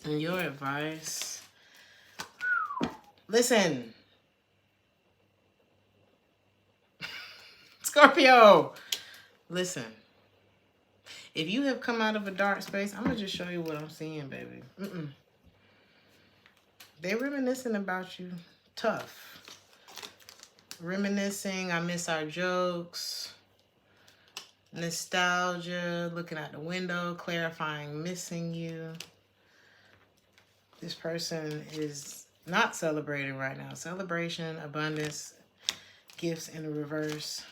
And your advice, listen, Scorpio, listen. If you have come out of a dark space, I'm going to just show you what I'm seeing, baby. They're reminiscing about you. Tough. Reminiscing, I miss our jokes. Nostalgia, looking out the window, clarifying, missing you. This person is not celebrating right now. Celebration, abundance, gifts in the reverse.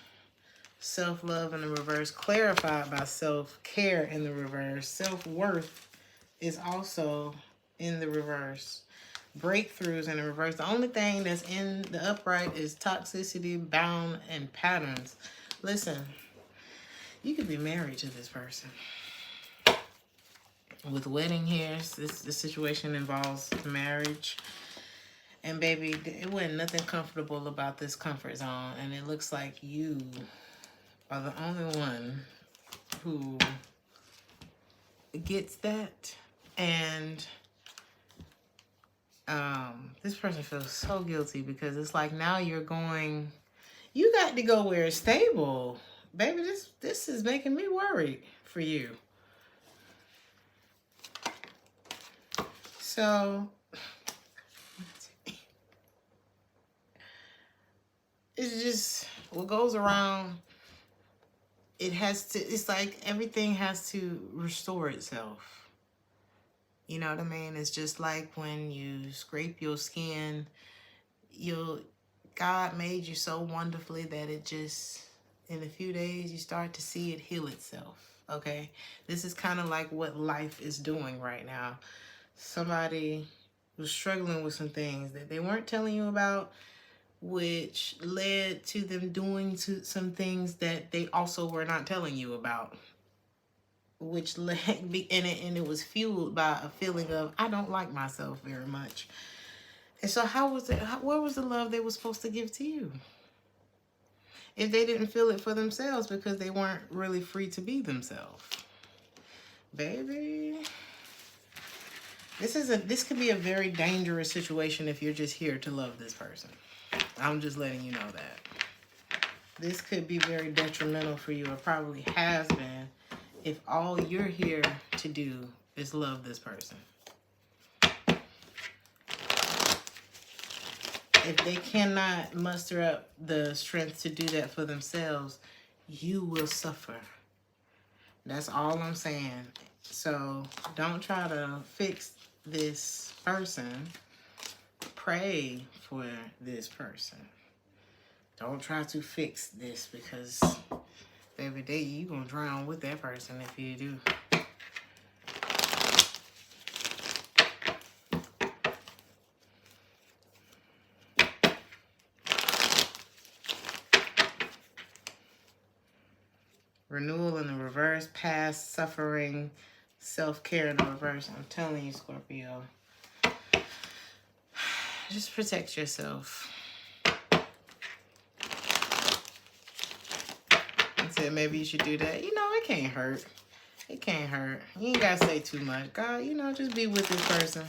Self-love in the reverse, clarified by self-care in the reverse. Self-worth is also in the reverse. Breakthroughs in the reverse. The only thing that's in the upright is toxicity, bound, and patterns. Listen, you could be married to this person. With wedding here, this situation involves marriage. And baby, it wasn't nothing comfortable about this comfort zone. And it looks like you are the only one who gets that. And This person feels so guilty because it's like now you got to go where it's stable. Baby, this is making me worried for you. So it's just what goes around, it's like everything has to restore itself. You know what I mean? It's just like when you scrape your skin, God made you so wonderfully that it just, in a few days, you start to see it heal itself, okay? This is kind of like what life is doing right now. Somebody was struggling with some things that they weren't telling you about, which led to them doing some things that they also were not telling you about, which led, and it was fueled by a feeling of, I don't like myself very much. And so where was the love they were supposed to give to you? If they didn't feel it for themselves because they weren't really free to be themselves. Baby, this could be a very dangerous situation if you're just here to love this person. I'm just letting you know that. This could be very detrimental for you, or probably has been, if all you're here to do is love this person. If they cannot muster up the strength to do that for themselves, you will suffer. That's all I'm saying. So don't try to fix this person. Pray for this person. Don't try to fix this, because every day you're going to drown with that person if you do. Renewal in the reverse, past suffering, self-care in the reverse. I'm telling you, Scorpio, just protect yourself. I said maybe you should do that. You know, it can't hurt. It can't hurt. You ain't got to say too much. God, you know, just be with this person.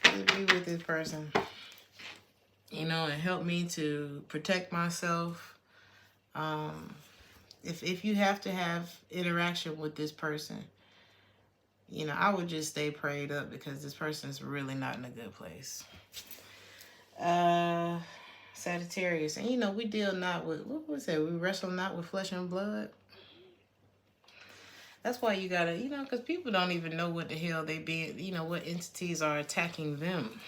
Just be with this person. You know, and help me to protect myself. If you have to have interaction with this person, you know, I would just stay prayed up, because this person is really not in a good place. Sagittarius. And, you know, we deal not with, what was that? We wrestle not with flesh and blood. That's why you got to, you know, because people don't even know what the hell they be, you know, what entities are attacking them.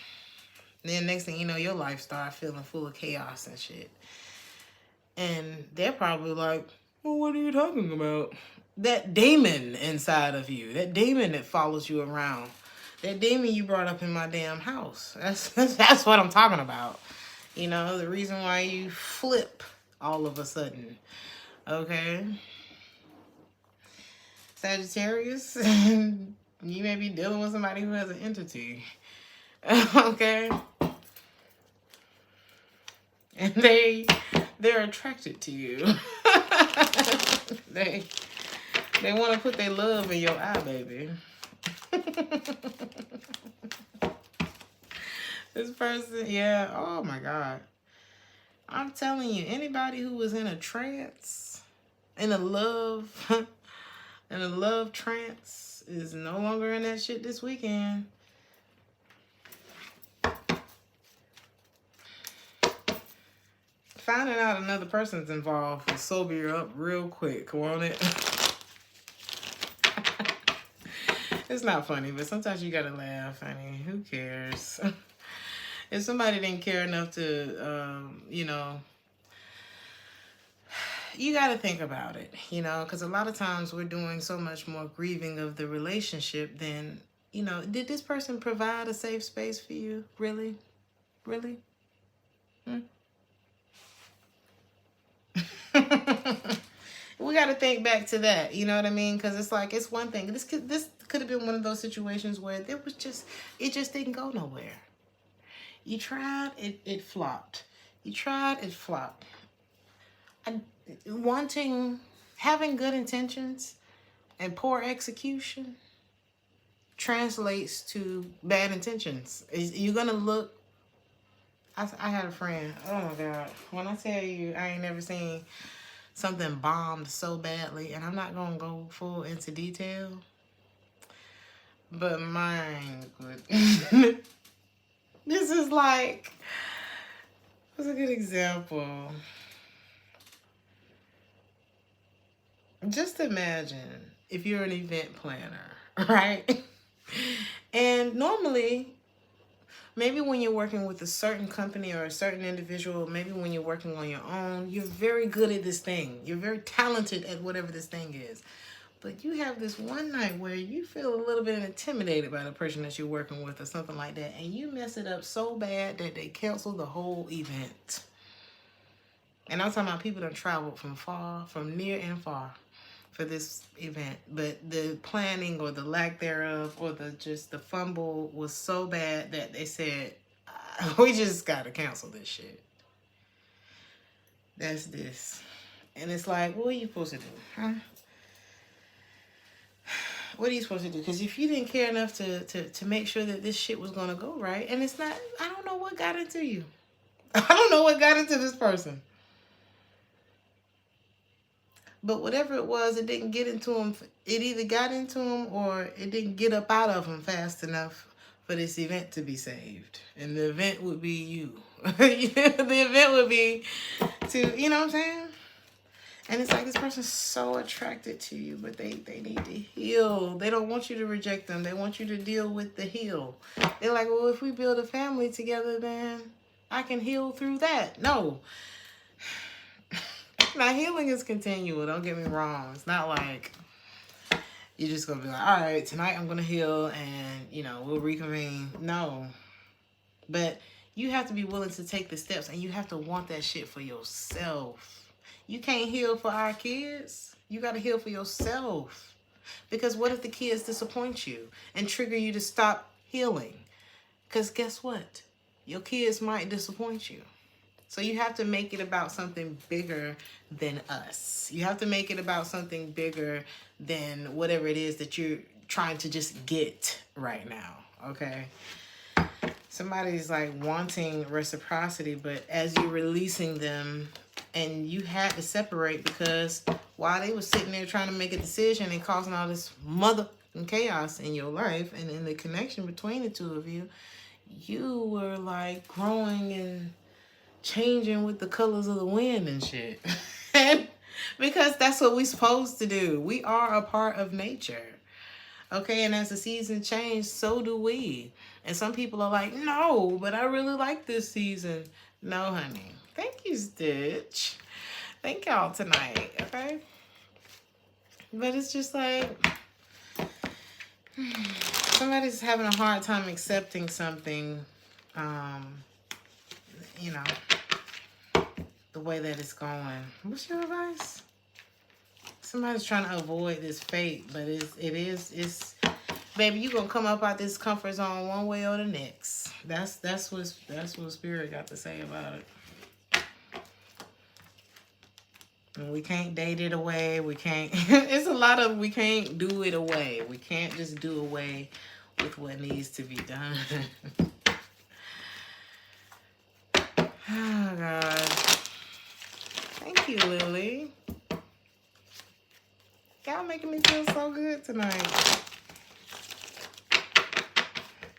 Then next thing you know, your life starts feeling full of chaos and shit. And they're probably like, well, what are you talking about? That demon inside of you. That demon that follows you around. That demon you brought up in my damn house. That's what I'm talking about. You know, the reason why you flip all of a sudden. Okay? Sagittarius, you may be dealing with somebody who has an entity. Okay? And they're attracted to you. They want to put their love in your eye, baby. This person, yeah, oh my God. I'm telling you, anybody who was in a trance, in a love trance, is no longer in that shit this weekend. Finding out another person's involved will sober you up real quick, won't it? It's not funny, but sometimes you gotta laugh, honey. Who cares? If somebody didn't care enough to, you know, you gotta think about it, you know, because a lot of times we're doing so much more grieving of the relationship than, you know, did this person provide a safe space for you? Really? Really? We got to think back to that, you know what I mean? Because it's like, it's one thing. This could have been one of those situations where it just didn't go nowhere. You tried, it flopped. You tried, it flopped. And having good intentions and poor execution translates to bad intentions. You're gonna look. I had a friend. Oh my God! When I tell you, I ain't never seen something bombed so badly, and I'm not gonna go full into detail, but mine could. This is like, what's a good example? Just imagine if you're an event planner, right? And normally, maybe when you're working with a certain company or a certain individual, maybe when you're working on your own, you're very good at this thing. You're very talented at whatever this thing is. But you have this one night where you feel a little bit intimidated by the person that you're working with or something like that, and you mess it up so bad that they cancel the whole event. And I'm talking about people that traveled from near and far for this event, but the planning or the lack thereof or the fumble was so bad that they said, we just gotta cancel this shit. That's this. And it's like, what are you supposed to do, huh? What are you supposed to do? Because if you didn't care enough to make sure that this shit was gonna go right, and it's not, I don't know what got into you. I don't know what got into this person. But whatever it was, it didn't get into him. It either got into him or it didn't get up out of him fast enough for this event to be saved. And the event would be you. The event would be to, you know what I'm saying? And it's like this person's so attracted to you, but they need to heal. They don't want you to reject them. They want you to deal with the heal. They're like, well, if we build a family together, then I can heal through that. No. Now, healing is continual. Don't get me wrong. It's not like you're just going to be like, all right, tonight I'm going to heal and, we'll reconvene. No. But you have to be willing to take the steps, and you have to want that shit for yourself. You can't heal for our kids. You got to heal for yourself. Because what if the kids disappoint you and trigger you to stop healing? Because guess what? Your kids might disappoint you. So you have to make it about something bigger than us. You have to make it about something bigger than whatever it is that you're trying to just get right now, okay? Somebody's like wanting reciprocity, but as you're releasing them, and you had to separate because while they were sitting there trying to make a decision and causing all this mother and chaos in your life and in the connection between the two of you, you were like growing and changing with the colors of the wind and shit. Because that's what we're supposed to do. We are a part of nature. Okay, and as the season changes, so do we. And some people are like, no, but I really like this season. No, honey. Thank you, Stitch. Thank y'all tonight, okay? But it's just like, somebody's having a hard time accepting something, the way that it's going. What's your advice? Somebody's trying to avoid this fate, but it's baby, you gonna come up out this comfort zone one way or the next. That's what Spirit got to say about it. And we can't date it away. We can't. It's a lot of we can't do it away. We can't just do away with what needs to be done. Oh God. Thank you, Lily. Y'all making me feel so good tonight.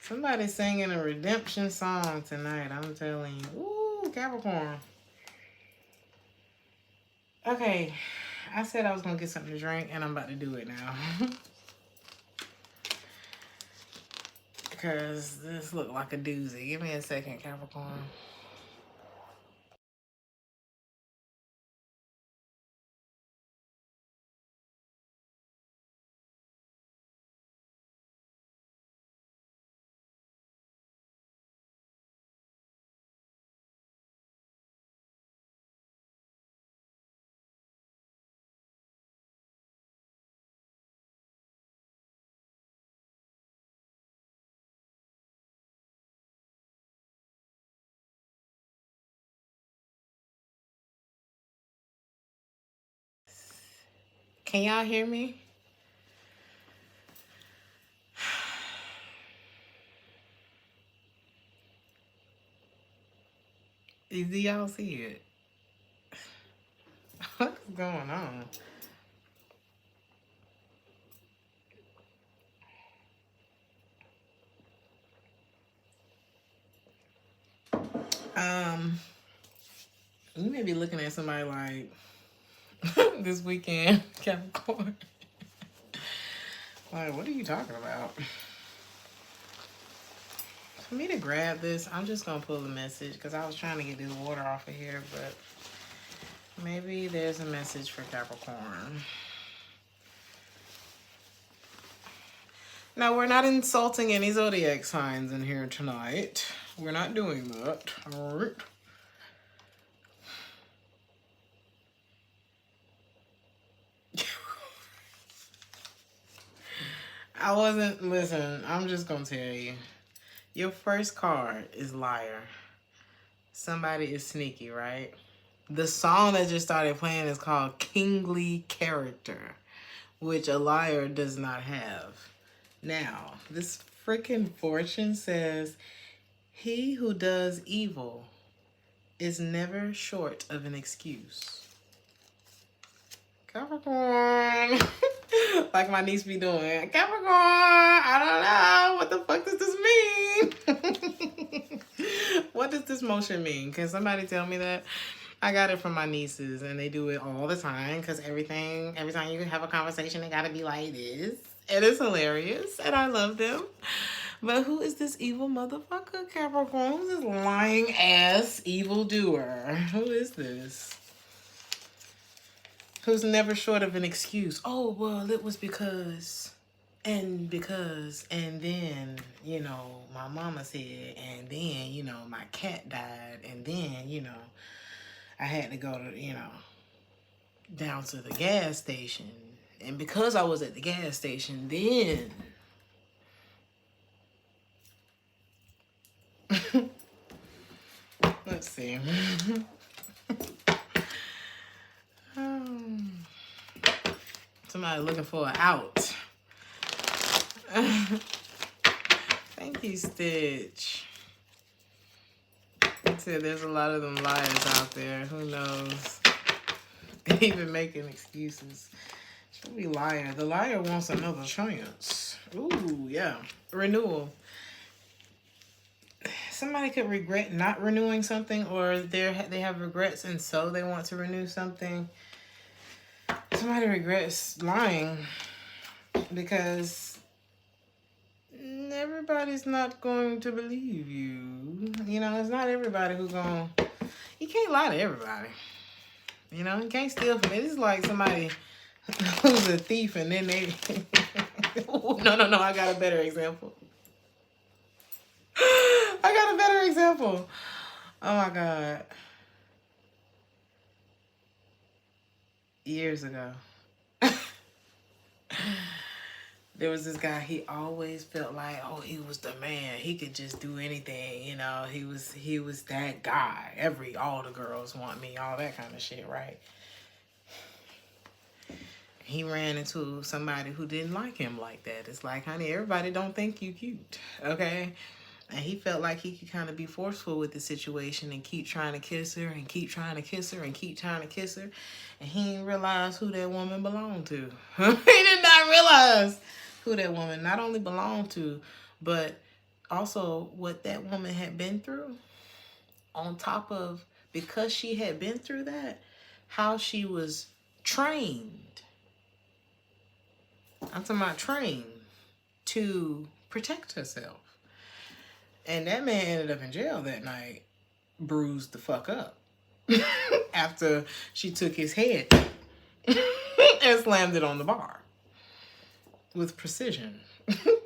Somebody's singing a redemption song tonight, I'm telling you. Ooh, Capricorn. Okay, I said I was going to get something to drink, and I'm about to do it now. Because this looked like a doozy. Give me a second, Capricorn. Can y'all hear me? Do y'all see it? What's going on? You may be looking at somebody like this weekend, Capricorn. Like, what are you talking about? For me to grab this, I'm just gonna pull the message because I was trying to get this water off of here, but maybe there's a message for Capricorn. Now, we're not insulting any zodiac signs in here tonight. We're not doing that. All right. Listen, I'm just gonna tell you. Your first card is liar. Somebody is sneaky, right? The song that just started playing is called Kingly Character, which a liar does not have. Now, this freaking fortune says, he who does evil is never short of an excuse. Capricorn. Like my niece be doing. Capricorn, I don't know. What the fuck does this mean? What does this motion mean? Can somebody tell me that? I got it from my nieces, and they do it all the time because every time you have a conversation, it gotta be like this. It is hilarious, and I love them. But who is this evil motherfucker, Capricorn? Who's this lying ass evildoer? Who is this? Who's never short of an excuse. Oh, well, it was because, and then, you know, my mama said, and then, you know, my cat died, and then, you know, I had to go to, you know, down to the gas station. And because I was at the gas station, then... Let's see. Somebody looking for an out. Thank you, Stitch. I said there's a lot of them liars out there. Who knows? Even making excuses. Should be liar. The liar wants another chance. Ooh, yeah. Renewal. Somebody could regret not renewing something, or they have regrets and so they want to renew something. Somebody regrets lying because everybody's not going to believe you. You know, it's not everybody who's going to... You can't lie to everybody. You know, you can't steal from it. It's like somebody who's a thief and then they... No, I got a better example. Oh my God. Years ago, there was this guy. He always felt like, oh, he was the man. He could just do anything. You know, he was that guy. All the girls want me, all that kind of shit, right? He ran into somebody who didn't like him like that. It's like, honey, everybody don't think you cute, okay? And he felt like he could kind of be forceful with the situation and keep trying to kiss her and keep trying to kiss her and keep trying to kiss her. And he didn't realize who that woman belonged to. He did not realize who that woman not only belonged to, but also what that woman had been through. On top of, because she had been through that, how she was trained. I'm talking about trained to protect herself. And that man ended up in jail that night, bruised the fuck up, after she took his head and slammed it on the bar with precision.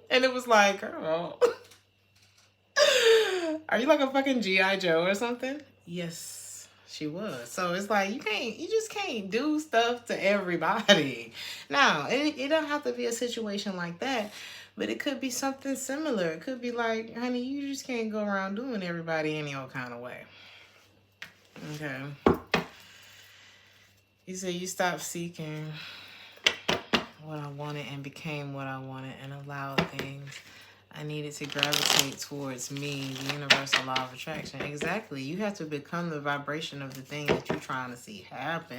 And it was like, girl, are you like a fucking G.I. Joe or something? Yes, she was. So it's like, you just can't do stuff to everybody. Now, it don't have to be a situation like that. But it could be something similar. It could be like, honey, you just can't go around doing everybody any old kind of way. Okay. You said you stopped seeking what I wanted and became what I wanted and allowed things. I needed to gravitate towards me, the universal law of attraction. Exactly. You have to become the vibration of the thing that you're trying to see happen.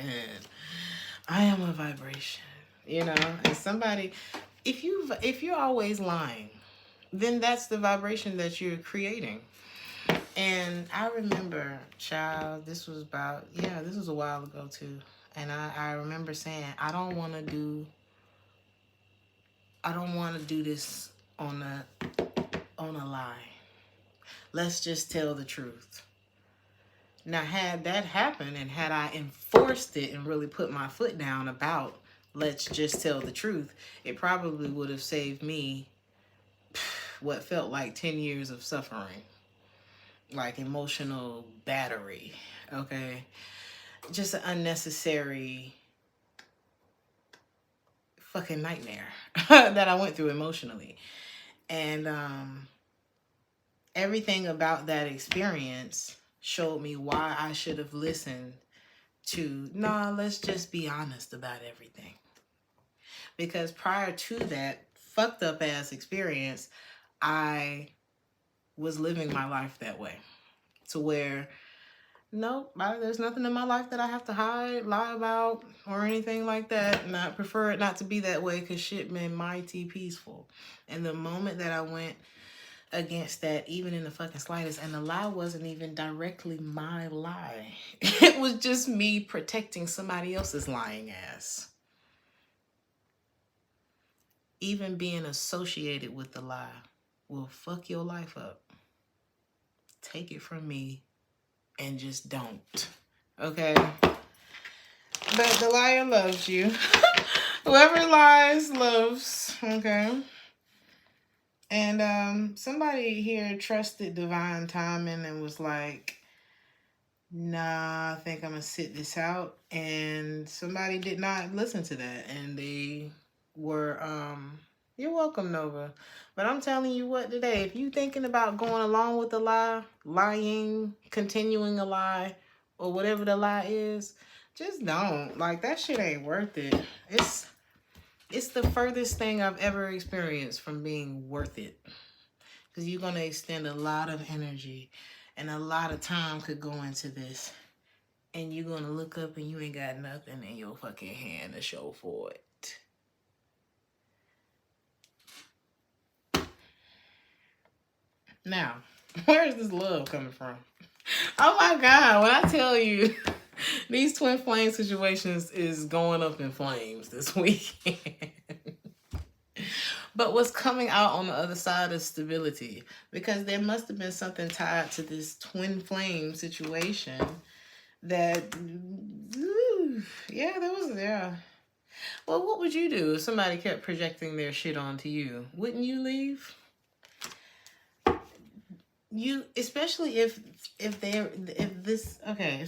I am a vibration, you know. And somebody, if you're always lying, then that's the vibration that you're creating. And I remember, child, this was a while ago too. And I remember saying, I don't want to do this on a lie. Let's just tell the truth. Now, had that happened and had I enforced it and really put my foot down about let's just tell the truth, it probably would have saved me what felt like 10 years of suffering. Like emotional battery, okay? Just an unnecessary fucking nightmare that I went through emotionally. And everything about that experience showed me why I should have listened to, let's just be honest about everything. Because prior to that fucked up ass experience, I was living my life that way. To where, nope, there's nothing in my life that I have to hide, lie about, or anything like that. And I prefer it not to be that way because shit been mighty peaceful. And the moment that I went against that, even in the fucking slightest, and the lie wasn't even directly my lie. It was just me protecting somebody else's lying ass. Even being associated with the lie will fuck your life up. Take it from me and just don't. Okay? But the liar loves you. Whoever lies loves. Okay? And somebody here trusted divine timing and was like, nah, I think I'm going to sit this out. And somebody did not listen to that. And they were, you're welcome, Nova. But I'm telling you what today, if you thinking about going along with the lie, lying, continuing a lie, or whatever the lie is, just don't. Like, that shit ain't worth it. It's the furthest thing I've ever experienced from being worth it. Because you're going to extend a lot of energy and a lot of time could go into this. And you're going to look up and you ain't got nothing in your fucking hand to show for it. Now, where is this love coming from? Oh my God, when I tell you, these twin flame situations is going up in flames this weekend. But what's coming out on the other side is stability. Because there must have been something tied to this twin flame situation that, yeah. Well, what would you do if somebody kept projecting their shit onto you? Wouldn't you leave? You, especially if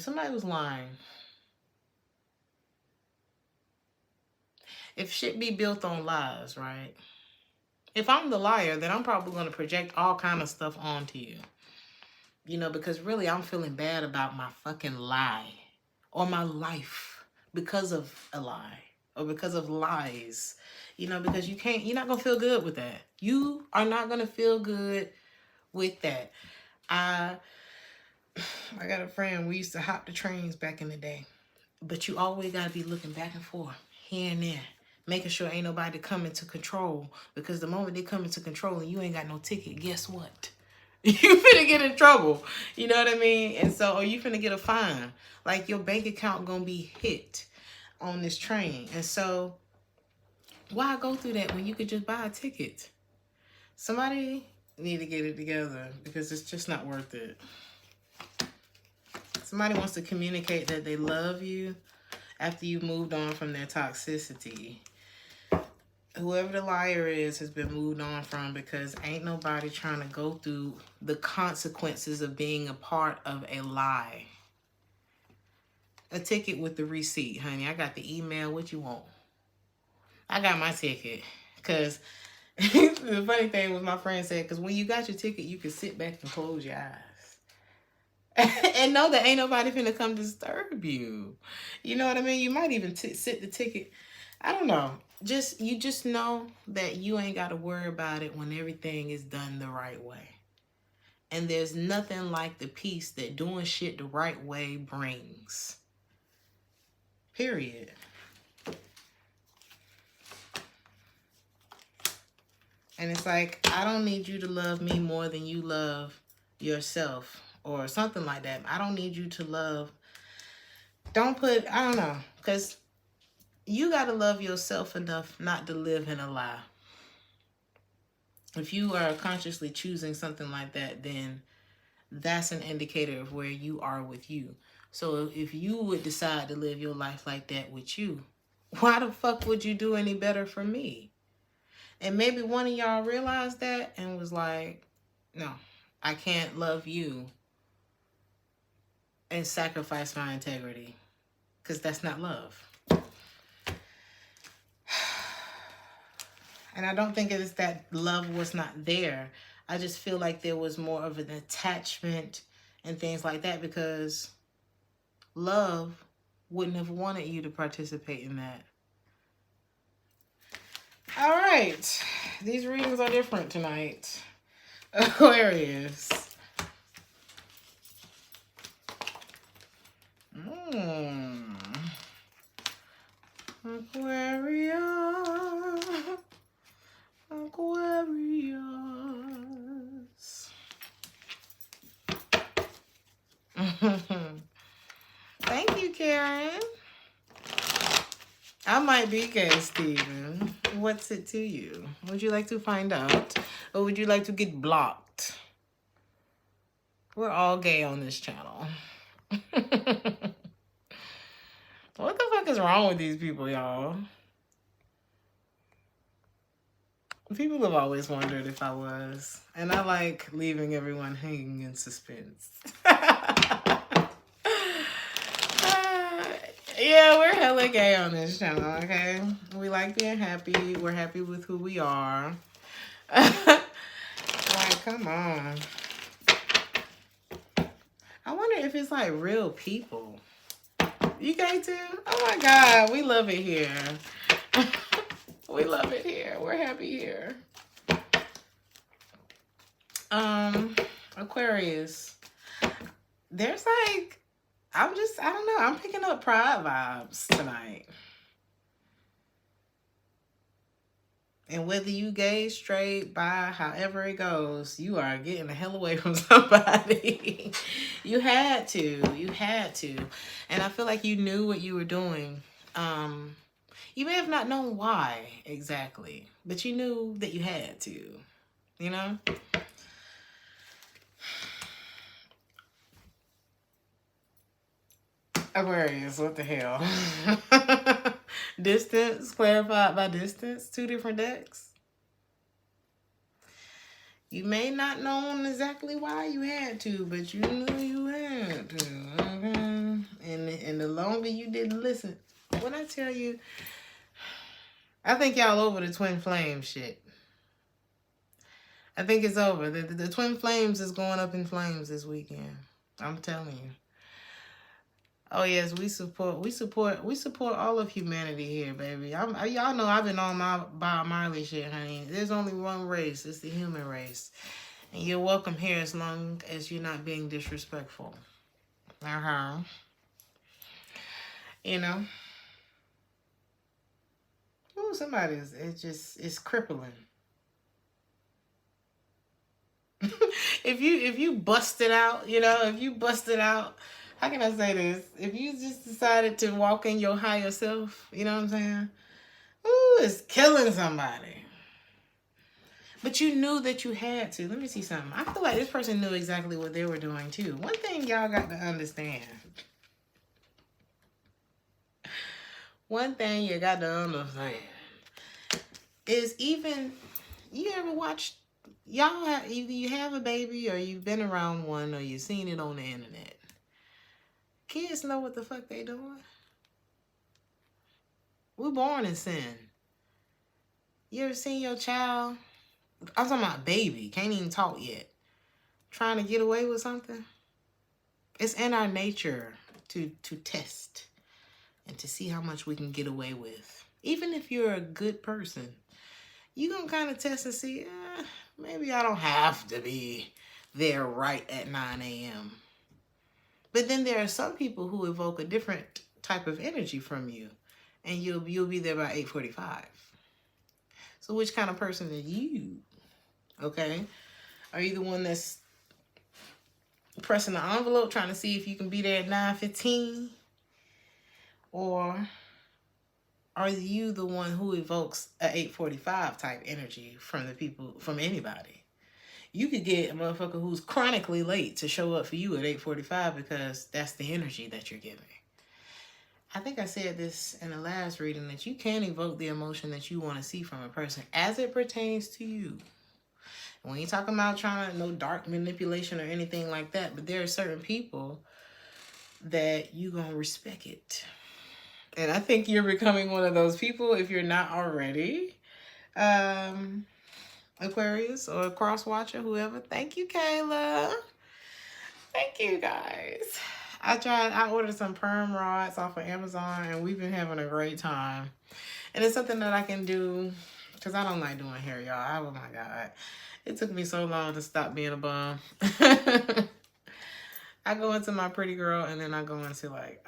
somebody was lying. If shit be built on lies, right? If I'm the liar, then I'm probably going to project all kind of stuff onto you. You know, because really I'm feeling bad about my fucking lie or my life because of a lie or because of lies. You know, because you're not going to feel good with that. You are not going to feel good with that. I got a friend, we used to hop the trains back in the day. But you always got to be looking back and forth, here and there. Making sure ain't nobody coming to control. Because the moment they come into control and you ain't got no ticket, guess what? You finna get in trouble. You know what I mean? And so, or you finna get a fine. Like your bank account gonna be hit on this train. And so, why go through that when you could just buy a ticket? Somebody need to get it together because it's just not worth it. Somebody wants to communicate that they love you after you've moved on from their toxicity. Whoever the liar is has been moved on from because ain't nobody trying to go through the consequences of being a part of a lie. A ticket with the receipt, honey. I got the email. What you want? I got my ticket. Because the funny thing was my friend said, because when you got your ticket, you can sit back and close your eyes. And know that ain't nobody finna come disturb you. You know what I mean? You might even sit the ticket. I don't know. you just know that you ain't got to worry about it when everything is done the right way. And there's nothing like the peace that doing shit the right way brings. Period. And it's like, I don't need you to love me more than you love yourself or something like that. I don't need you to love. Don't put, I don't know, because you got to love yourself enough not to live in a lie. If you are consciously choosing something like that, then that's an indicator of where you are with you. So if you would decide to live your life like that with you, why the fuck would you do any better for me? And maybe one of y'all realized that and was like, no, I can't love you and sacrifice my integrity, because that's not love. And I don't think it's that love was not there. I just feel like there was more of an attachment and things like that, because love wouldn't have wanted you to participate in that. All right. These readings are different tonight. Aquarius. Aquarius. Aquarius. Thank you, Karen. I might be gay, Steven. What's it to you? Would you like to find out? Or would you like to get blocked? We're all gay on this channel. What the fuck is wrong with these people, y'all? People have always wondered if I was. And I like leaving everyone hanging in suspense. Yeah, we're hella gay on this channel, okay? We like being happy. We're happy with who we are. Like, come on. I wonder if it's like real people. You gay too? Oh my God, we love it here. We love it here. We're happy here. Aquarius. There's like, I don't know. I'm picking up pride vibes tonight. And whether you gay, straight, bi, however it goes, you are getting the hell away from somebody. You had to. You had to. And I feel like you knew what you were doing. You may have not known why exactly, but you knew that you had to, you know? Aquarius, what the hell? Distance, clarified by distance, 2 different decks. You may not know exactly why you had to, but you knew you had to. Okay? And the longer you didn't listen, when I tell you, I think y'all over the twin flame shit. I think it's over. The twin flames is going up in flames this weekend. I'm telling you. Oh yes, we support all of humanity here, baby. Y'all know I've been on my Bob Marley shit, honey. There's only one race. It's the human race. And you're welcome here as long as you're not being disrespectful. You know? Ooh, it's crippling. If you bust it out, you know, if you bust it out, how can I say this? If you just decided to walk in your higher self, you know what I'm saying? Ooh, it's killing somebody. But you knew that you had to. Let me see something. I feel like this person knew exactly what they were doing too. One thing y'all got to understand. One thing you got to understand is, even you ever watched, y'all have, either you have a baby or you've been around one or you've seen it on the internet. Kids know what the fuck they doing. We're born in sin. You ever seen your child, I'm talking about baby, can't even talk yet, trying to get away with something? It's in our nature to test and to see how much we can get away with. Even if you're a good person, you're going to kind of test and see, maybe I don't have to be there right at 9 a.m. But then there are some people who evoke a different type of energy from you, and you'll be there by 8:45. So which kind of person are you? Okay? Are you the one that's pressing the envelope trying to see if you can be there at 9:15? Or are you the one who evokes a 8:45 type energy from the people, from anybody? You could get a motherfucker who's chronically late to show up for you at 8:45 because that's the energy that you're giving. I think I said this in the last reading, that you can evoke the emotion that you want to see from a person as it pertains to you. We ain't talking about trying to no dark manipulation or anything like that, but there are certain people that you gonna respect it. And I think you're becoming one of those people if you're not already. Aquarius or cross watcher, whoever. Thank you, Kayla. Thank you, guys. I ordered some perm rods off of Amazon, and we've been having a great time. And it's something that I can do because I don't like doing hair, y'all. Oh my God. It took me so long to stop being a bum. I go into my pretty girl, and then I go into like,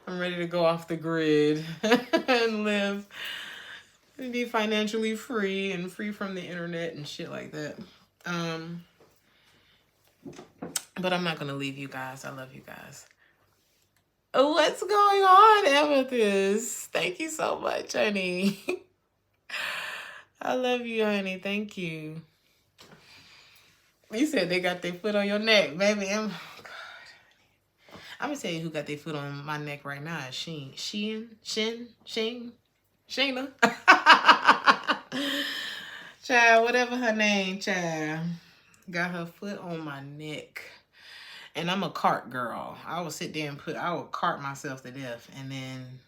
I'm ready to go off the grid and live and be financially free and free from the internet and shit like that. But I'm not going to leave you guys. I love you guys. What's going on, Amethyst? Thank you so much, honey. I love you, honey. Thank you. You said they got their foot on your neck, baby. Oh, God. I'm going to tell you who got their foot on my neck right now. Sheena. Child, whatever her name, child. Got her foot on my neck. And I'm a cart girl. I will sit there and I will cart myself to death and then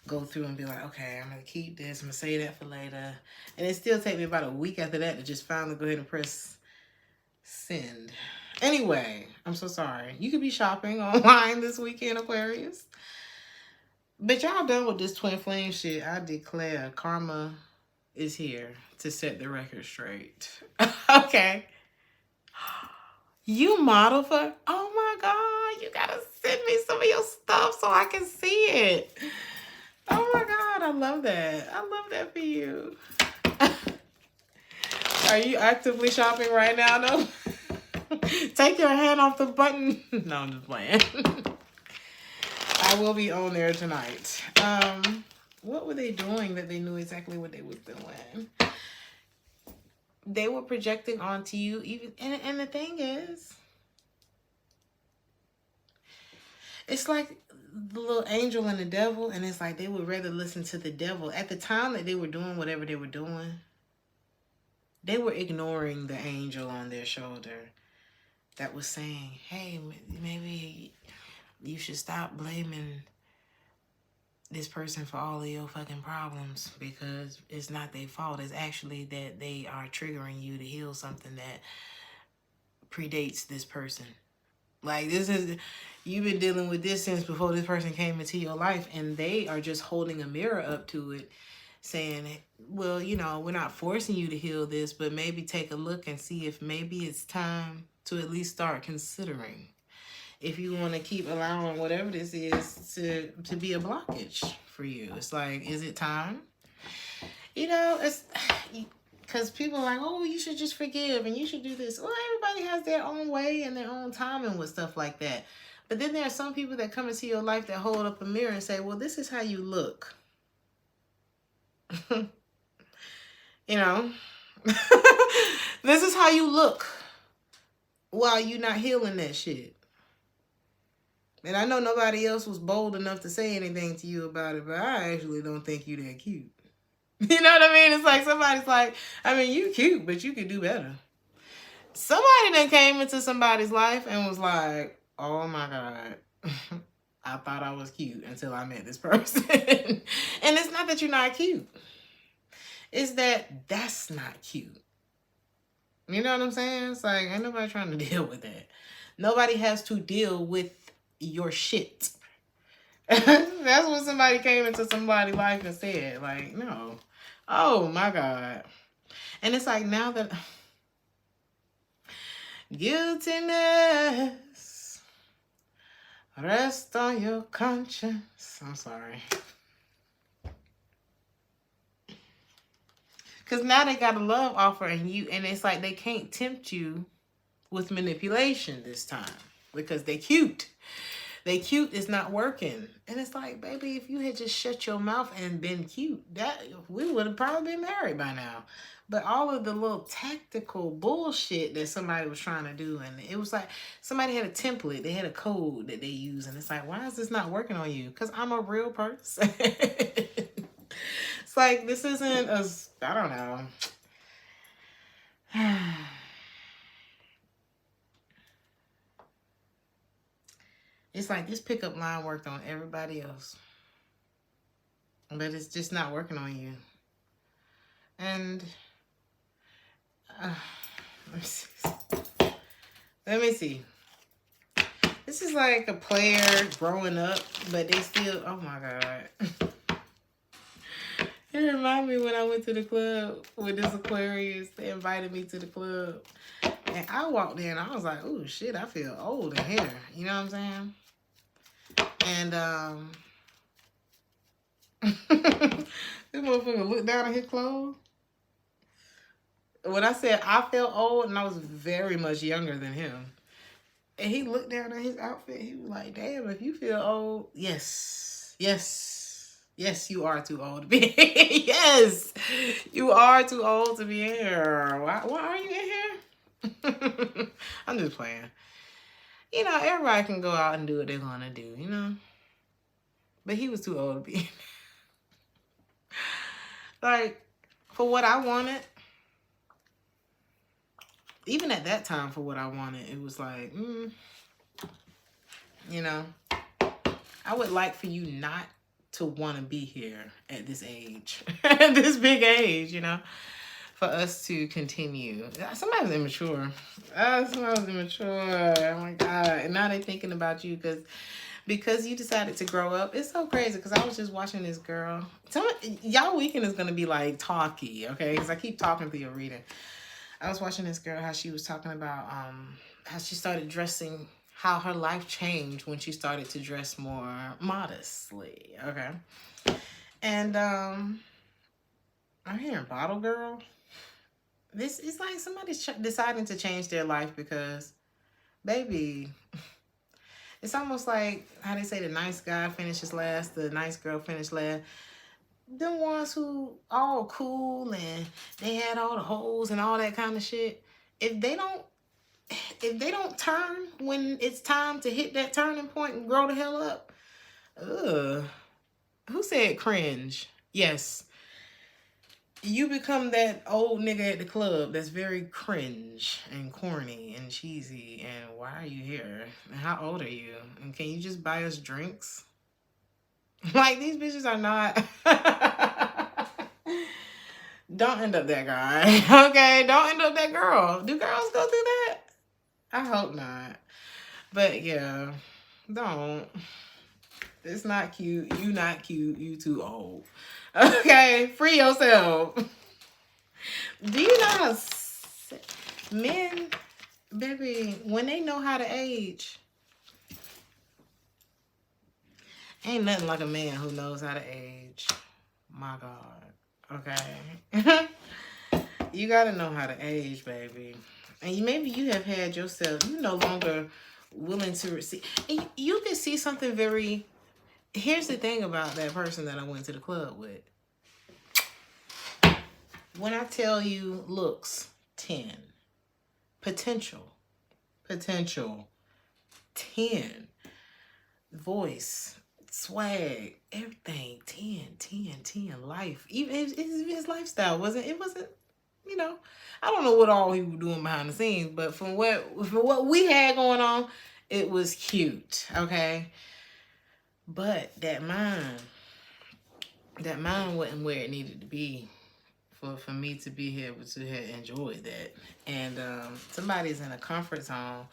go through and be like, okay, I'm going to keep this. I'm going to say that for later. And it still take me about a week after that to just finally go ahead and press send. Anyway, I'm so sorry. You could be shopping online this weekend, Aquarius. But y'all done with this twin flame shit. I declare karma is here to set the record straight. Okay. You model for, oh my God, you gotta send me some of your stuff so I can see it. Oh my God, I love that. I love that for you. Are you actively shopping right now, though? Take your hand off the button. No, I'm just playing. I will be on there tonight. What were they doing that they knew exactly what they was doing? They were projecting onto you, even, and the thing is, it's like the little angel and the devil, and it's like they would rather listen to the devil. At the time that they were doing whatever they were doing, they were ignoring the angel on their shoulder that was saying, hey, maybe you should stop blaming this person for all of your fucking problems, because it's not their fault. It's actually that they are triggering you to heal something that predates this person. Like, you've been dealing with this since before this person came into your life, and they are just holding a mirror up to it saying, well, you know, we're not forcing you to heal this, but maybe take a look and see if maybe it's time to at least start considering if you want to keep allowing whatever this is to be a blockage for you. It's like, is it time? You know, it's because people are like, oh, you should just forgive and you should do this. Well, everybody has their own way and their own timing with stuff like that. But then there are some people that come into your life that hold up a mirror and say, well, this is how you look. You know, this is how you look while you're not healing that shit. And I know nobody else was bold enough to say anything to you about it, but I actually don't think you that cute. You know what I mean? It's like somebody's like, I mean, you cute, but you could do better. Somebody then came into somebody's life and was like, oh my God, I thought I was cute until I met this person. And it's not that you're not cute. It's that that's not cute. You know what I'm saying? It's like, ain't nobody trying to deal with that. Nobody has to deal with your shit. That's what somebody came into somebody's life and said. Like, no. Oh my God. And it's like now that guiltiness rest on your conscience. I'm sorry. Because now they got a love offer and it's like they can't tempt you with manipulation this time because they cute. They cute is not working. And it's like, baby, if you had just shut your mouth and been cute, we would have probably been married by now. But all of the little tactical bullshit that somebody was trying to do, and it was like somebody had a template, they had a code that they use, and it's like, why is this not working on you? Because I'm a real person. It's like, this isn't I don't know. It's like this pickup line worked on everybody else, but it's just not working on you. And let me see. This is like a player growing up, but they still, oh my God. It reminded me when I went to the club with this Aquarius. They invited me to the club. And I walked in, I was like, oh shit, I feel old in here. You know what I'm saying? And this motherfucker looked down at his clothes. When I said I felt old, and I was very much younger than him. And he looked down at his outfit. He was like, damn, if you feel old, yes, you are too old to be here. Yes, you are too old to be here. Why are you in here? I'm just playing. You know, everybody can go out and do what they're going to do, you know? But he was too old to be in. Like, for what I wanted, even at that time, for what I wanted, it was like, you know, I would like for you not to want to be here at this age, at this big age, you know, for us to continue. Somebody's immature. Somebody's immature. Oh my God. And now they're thinking about you because you decided to grow up. It's so crazy because I was just watching this girl. Y'all weekend is going to be like talky, okay? Because I keep talking through your reading. I was watching this girl, how she was talking about how she started dressing, how her life changed when she started to dress more modestly, okay? And I'm hearing bottle girl. This is like somebody's deciding to change their life because, baby, it's almost like how they say the nice guy finishes last, the nice girl finishes last. Them ones who all cool and they had all the holes and all that kind of shit. If they don't turn when it's time to hit that turning point and grow the hell up, who said cringe? Yes. You become that old nigga at the club that's very cringe and corny and cheesy. And why are you here? And how old are you? And can you just buy us drinks? Like, these bitches are not. Don't end up that guy. Okay? Don't end up that girl. Do girls go through that? I hope not. But yeah, don't. It's not cute. You not cute. You too old. Okay? Free yourself. Do you know how men, baby, when they know how to age, ain't nothing like a man who knows how to age. My God. Okay? You got to know how to age, baby. And maybe you have had yourself, you no longer willing to receive. And you can see something very... Here's the thing about that person that I went to the club with. When I tell you looks, 10. Potential, 10. Voice, swag, everything, 10. Life, even his lifestyle wasn't, you know, I don't know what all he was doing behind the scenes, but from what we had going on, it was cute, okay? But that mind wasn't where it needed to be for me to be here to have enjoyed that. And somebody's in a comfort zone,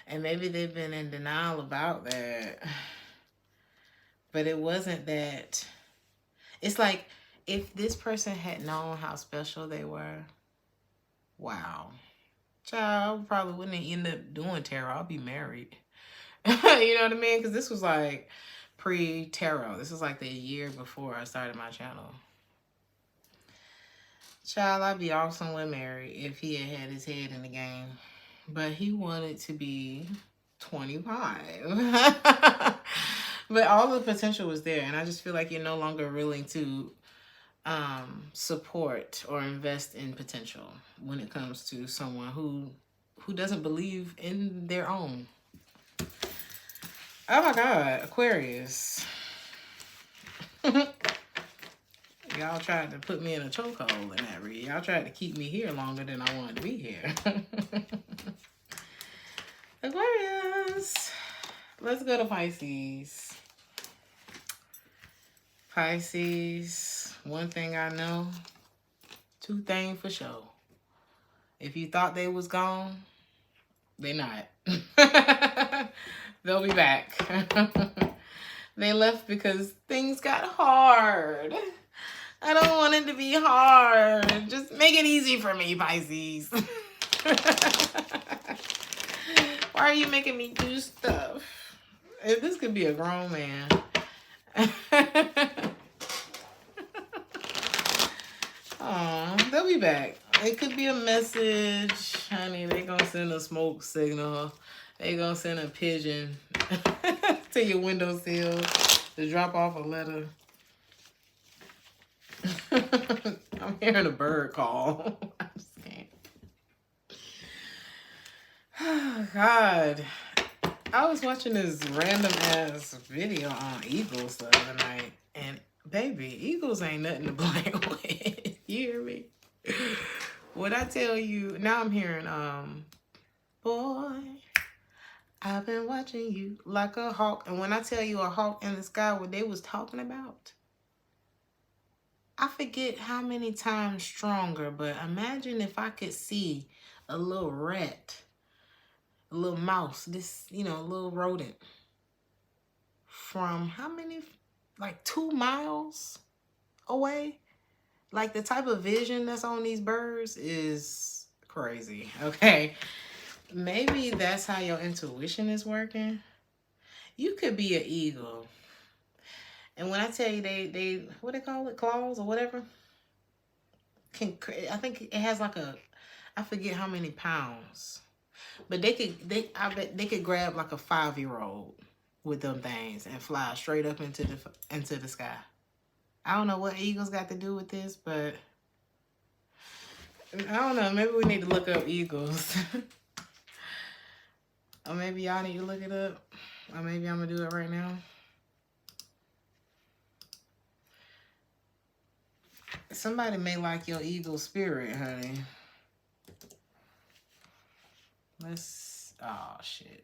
and maybe they've been in denial about that. But it wasn't that. It's like if this person had known how special they were, wow. Child, I probably wouldn't end up doing tarot. I'll be married. You know what I mean? Because this was like pre-tarot. This was like the year before I started my channel. Child, I'd be off somewhere married if he had had his head in the game. But he wanted to be 25. But all the potential was there. And I just feel like you're no longer willing to support or invest in potential when it comes to someone who doesn't believe in their own. Oh my God, Aquarius. Y'all tried to put me in a chokehold in that read. Y'all tried to keep me here longer than I wanted to be here. Aquarius. Let's go to Pisces. Pisces. One thing I know. Two things for sure. If you thought they was gone, they not. They'll be back. They left because things got hard. I don't want it to be hard. Just make it easy for me, Pisces. Why are you making me do stuff? If this could be a grown man. Oh, they'll be back. It could be a message. Honey, they gonna send a smoke signal. They gonna send a pigeon to your windowsill to drop off a letter. I'm hearing a bird call. I just can't. Oh, God. I was watching this random ass video on eagles the other night. And baby, eagles ain't nothing to play with. You hear me? What I tell you, now I'm hearing, boy, I've been watching you like a hawk. And when I tell you a hawk in the sky, what they was talking about, I forget how many times stronger, but imagine if I could see a little rat, a little mouse, this, you know, a little rodent from how many, like 2 miles away? Like the type of vision that's on these birds is crazy, okay? Maybe that's how your intuition is working. You could be an eagle. And when I tell you they what they call it, claws or whatever, I think it has like a, I forget how many pounds, but I bet they could grab like a 5-year-old with them things and fly straight up into the sky. I don't know what eagles got to do with this, but I don't know. Maybe we need to look up eagles. Or maybe y'all need to look it up. Or maybe I'm going to do it right now. Somebody may like your eagle spirit, honey. Let's... Oh, shit.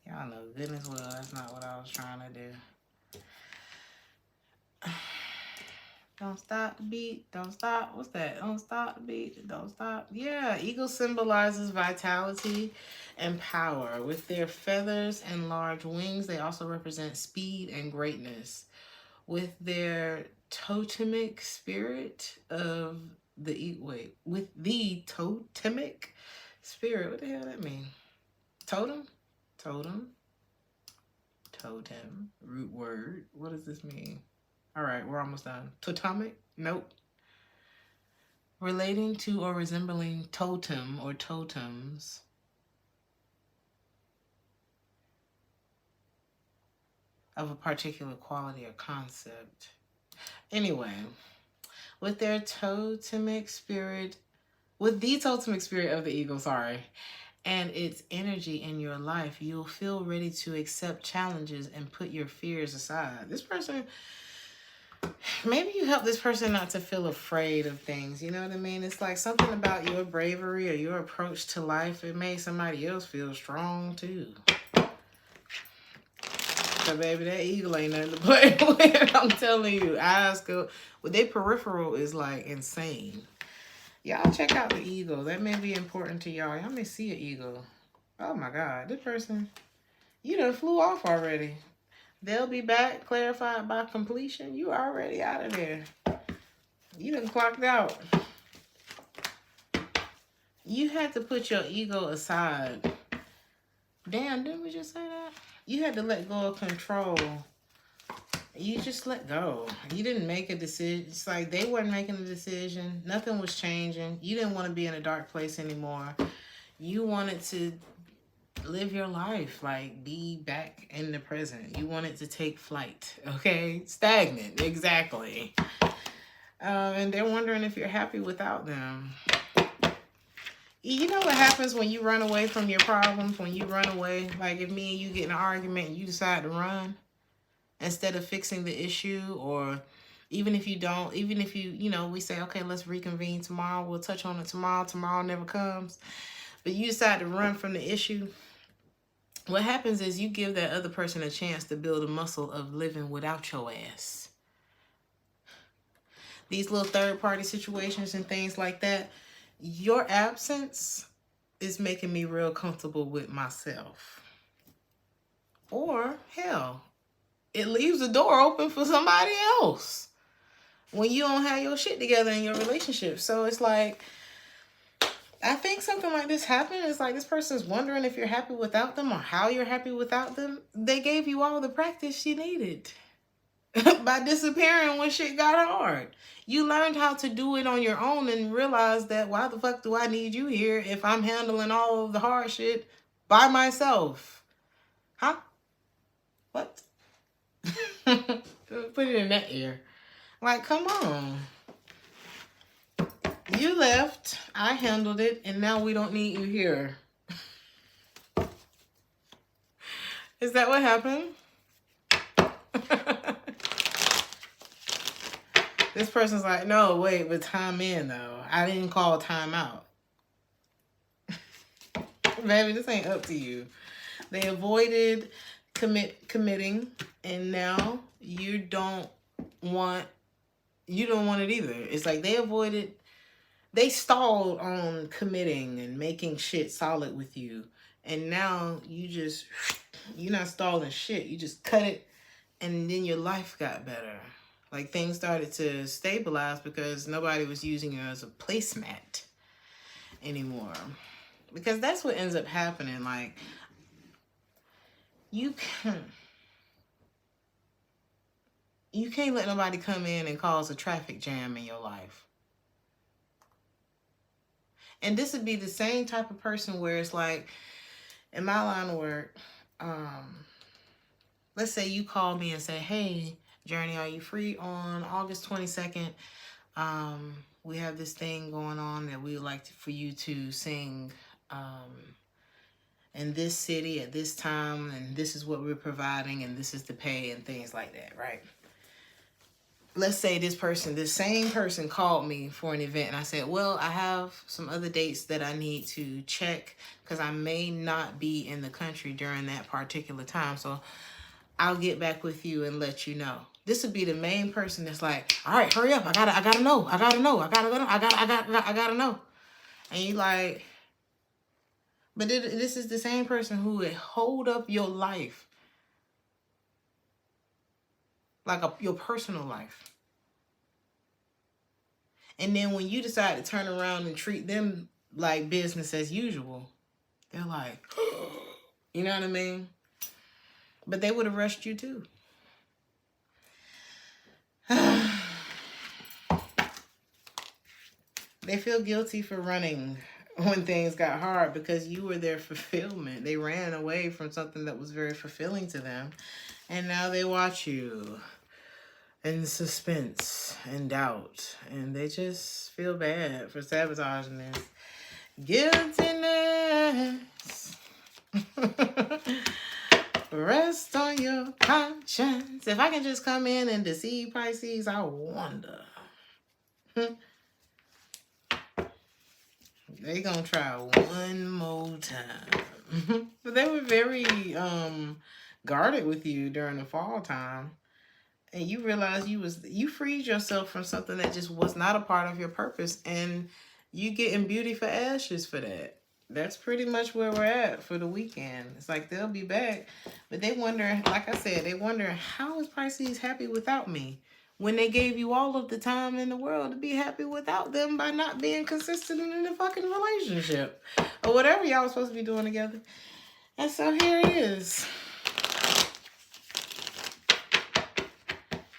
Y'all know goodness well that's not what I was trying to do. Don't stop the beat. Don't stop. What's that? Don't stop the beat. Don't stop. Yeah, eagle symbolizes vitality and power. With their feathers and large wings, they also represent speed and greatness. With their totemic spirit of the... Wait. With the totemic spirit. What the hell that mean? Totem? Totem. Totem. Root word. What does this mean? All right, we're almost done. Totemic? Nope. Relating to or resembling totem or totems. Of a particular quality or concept. Anyway, with their totemic spirit, with the totemic spirit of the eagle, and its energy in your life, you'll feel ready to accept challenges and put your fears aside. This person... Maybe you help this person not to feel afraid of things. You know what I mean? It's like something about your bravery or your approach to life. It made somebody else feel strong too. So baby, that eagle ain't nothing to play with. I'm telling you. Eyes go... Well, their peripheral is like insane. Y'all check out the eagle. That may be important to y'all. Y'all may see an eagle. Oh my God. This person... You done flew off already. They'll be back, clarified by completion. You already out of there. You done clocked out. You had to put your ego aside. Damn, didn't we just say that? You had to let go of control. You just let go. You didn't make a decision. It's like they weren't making a decision. Nothing was changing. You didn't want to be in a dark place anymore. You wanted to live your life, like be back in the present. You wanted to take flight, okay? Stagnant, exactly. And they're wondering if you're happy without them. You know what happens when you run away from your problems? When you run away, like if me and you get in an argument and you decide to run instead of fixing the issue, or even if you don't, even if you know, we say, okay, let's reconvene tomorrow. We'll touch on it tomorrow. Tomorrow never comes. But you decide to run from the issue. What happens is you give that other person a chance to build a muscle of living without your ass. These little third-party situations and things like that, your absence is making me real comfortable with myself. Or, hell, it leaves the door open for somebody else when you don't have your shit together in your relationship. So it's like, I think something like this happened. It's like this person's wondering if you're happy without them or how you're happy without them. They gave you all the practice you needed by disappearing when shit got hard. You learned how to do it on your own and realized that why the fuck do I need you here if I'm handling all of the hard shit by myself? Huh? What? Put it in that ear. Like, come on. You left, I handled it, and now we don't need you here. Is that what happened? This person's like, no, wait, but time in, though. I didn't call time out. Baby, this ain't up to you. They avoided committing, and now you don't want it either. It's like they stalled on committing and making shit solid with you. And now you're not stalling shit. You just cut it, and then your life got better. Like things started to stabilize because nobody was using you as a placemat anymore. Because that's what ends up happening. Like, you can't let nobody come in and cause a traffic jam in your life. And this would be the same type of person where it's like, in my line of work, let's say you call me and say, hey, Journey, are you free on August 22nd? We have this thing going on that we would like for you to sing in this city at this time, and this is what we're providing, and this is the pay and things like that, right? Let's say this same person called me for an event, and I said, well, I have some other dates that I need to check because I may not be in the country during that particular time, so I'll get back with you and let you know. This would be the main person that's like, all right, hurry up. I gotta know. And you like, but this is the same person who would hold up your life. Like your personal life. And then when you decide to turn around and treat them like business as usual, they're like, you know what I mean? But they would have rushed you too. They feel guilty for running when things got hard because you were their fulfillment. They ran away from something that was very fulfilling to them. And now they watch you in suspense and doubt. And they just feel bad for sabotaging this. Guiltiness. Rest on your conscience. If I can just come in and deceive Pisces, I wonder. They gonna try one more time. But they were very guarded with you during the fall time. And you realize you freed yourself from something that just was not a part of your purpose. And you getting beauty for ashes for that. that's pretty much where we're at for the weekend. It's like they'll be back, but they wonder, like I said, they wonder, how is Pisces happy without me? When they gave you all of the time in the world to be happy without them by not being consistent in the fucking relationship. Or whatever y'all was supposed to be doing together. And so here it is.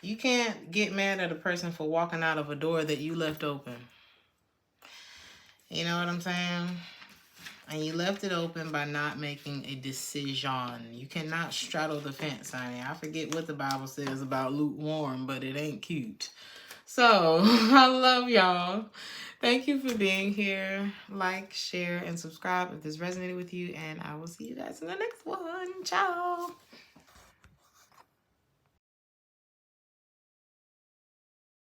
You can't get mad at a person for walking out of a door that you left open. You know what I'm saying? And you left it open by not making a decision. You cannot straddle the fence, honey. I forget what the Bible says about lukewarm, but it ain't cute. So, I love y'all. Thank you for being here. Like, share, and subscribe if this resonated with you. And I will see you guys in the next one. Ciao.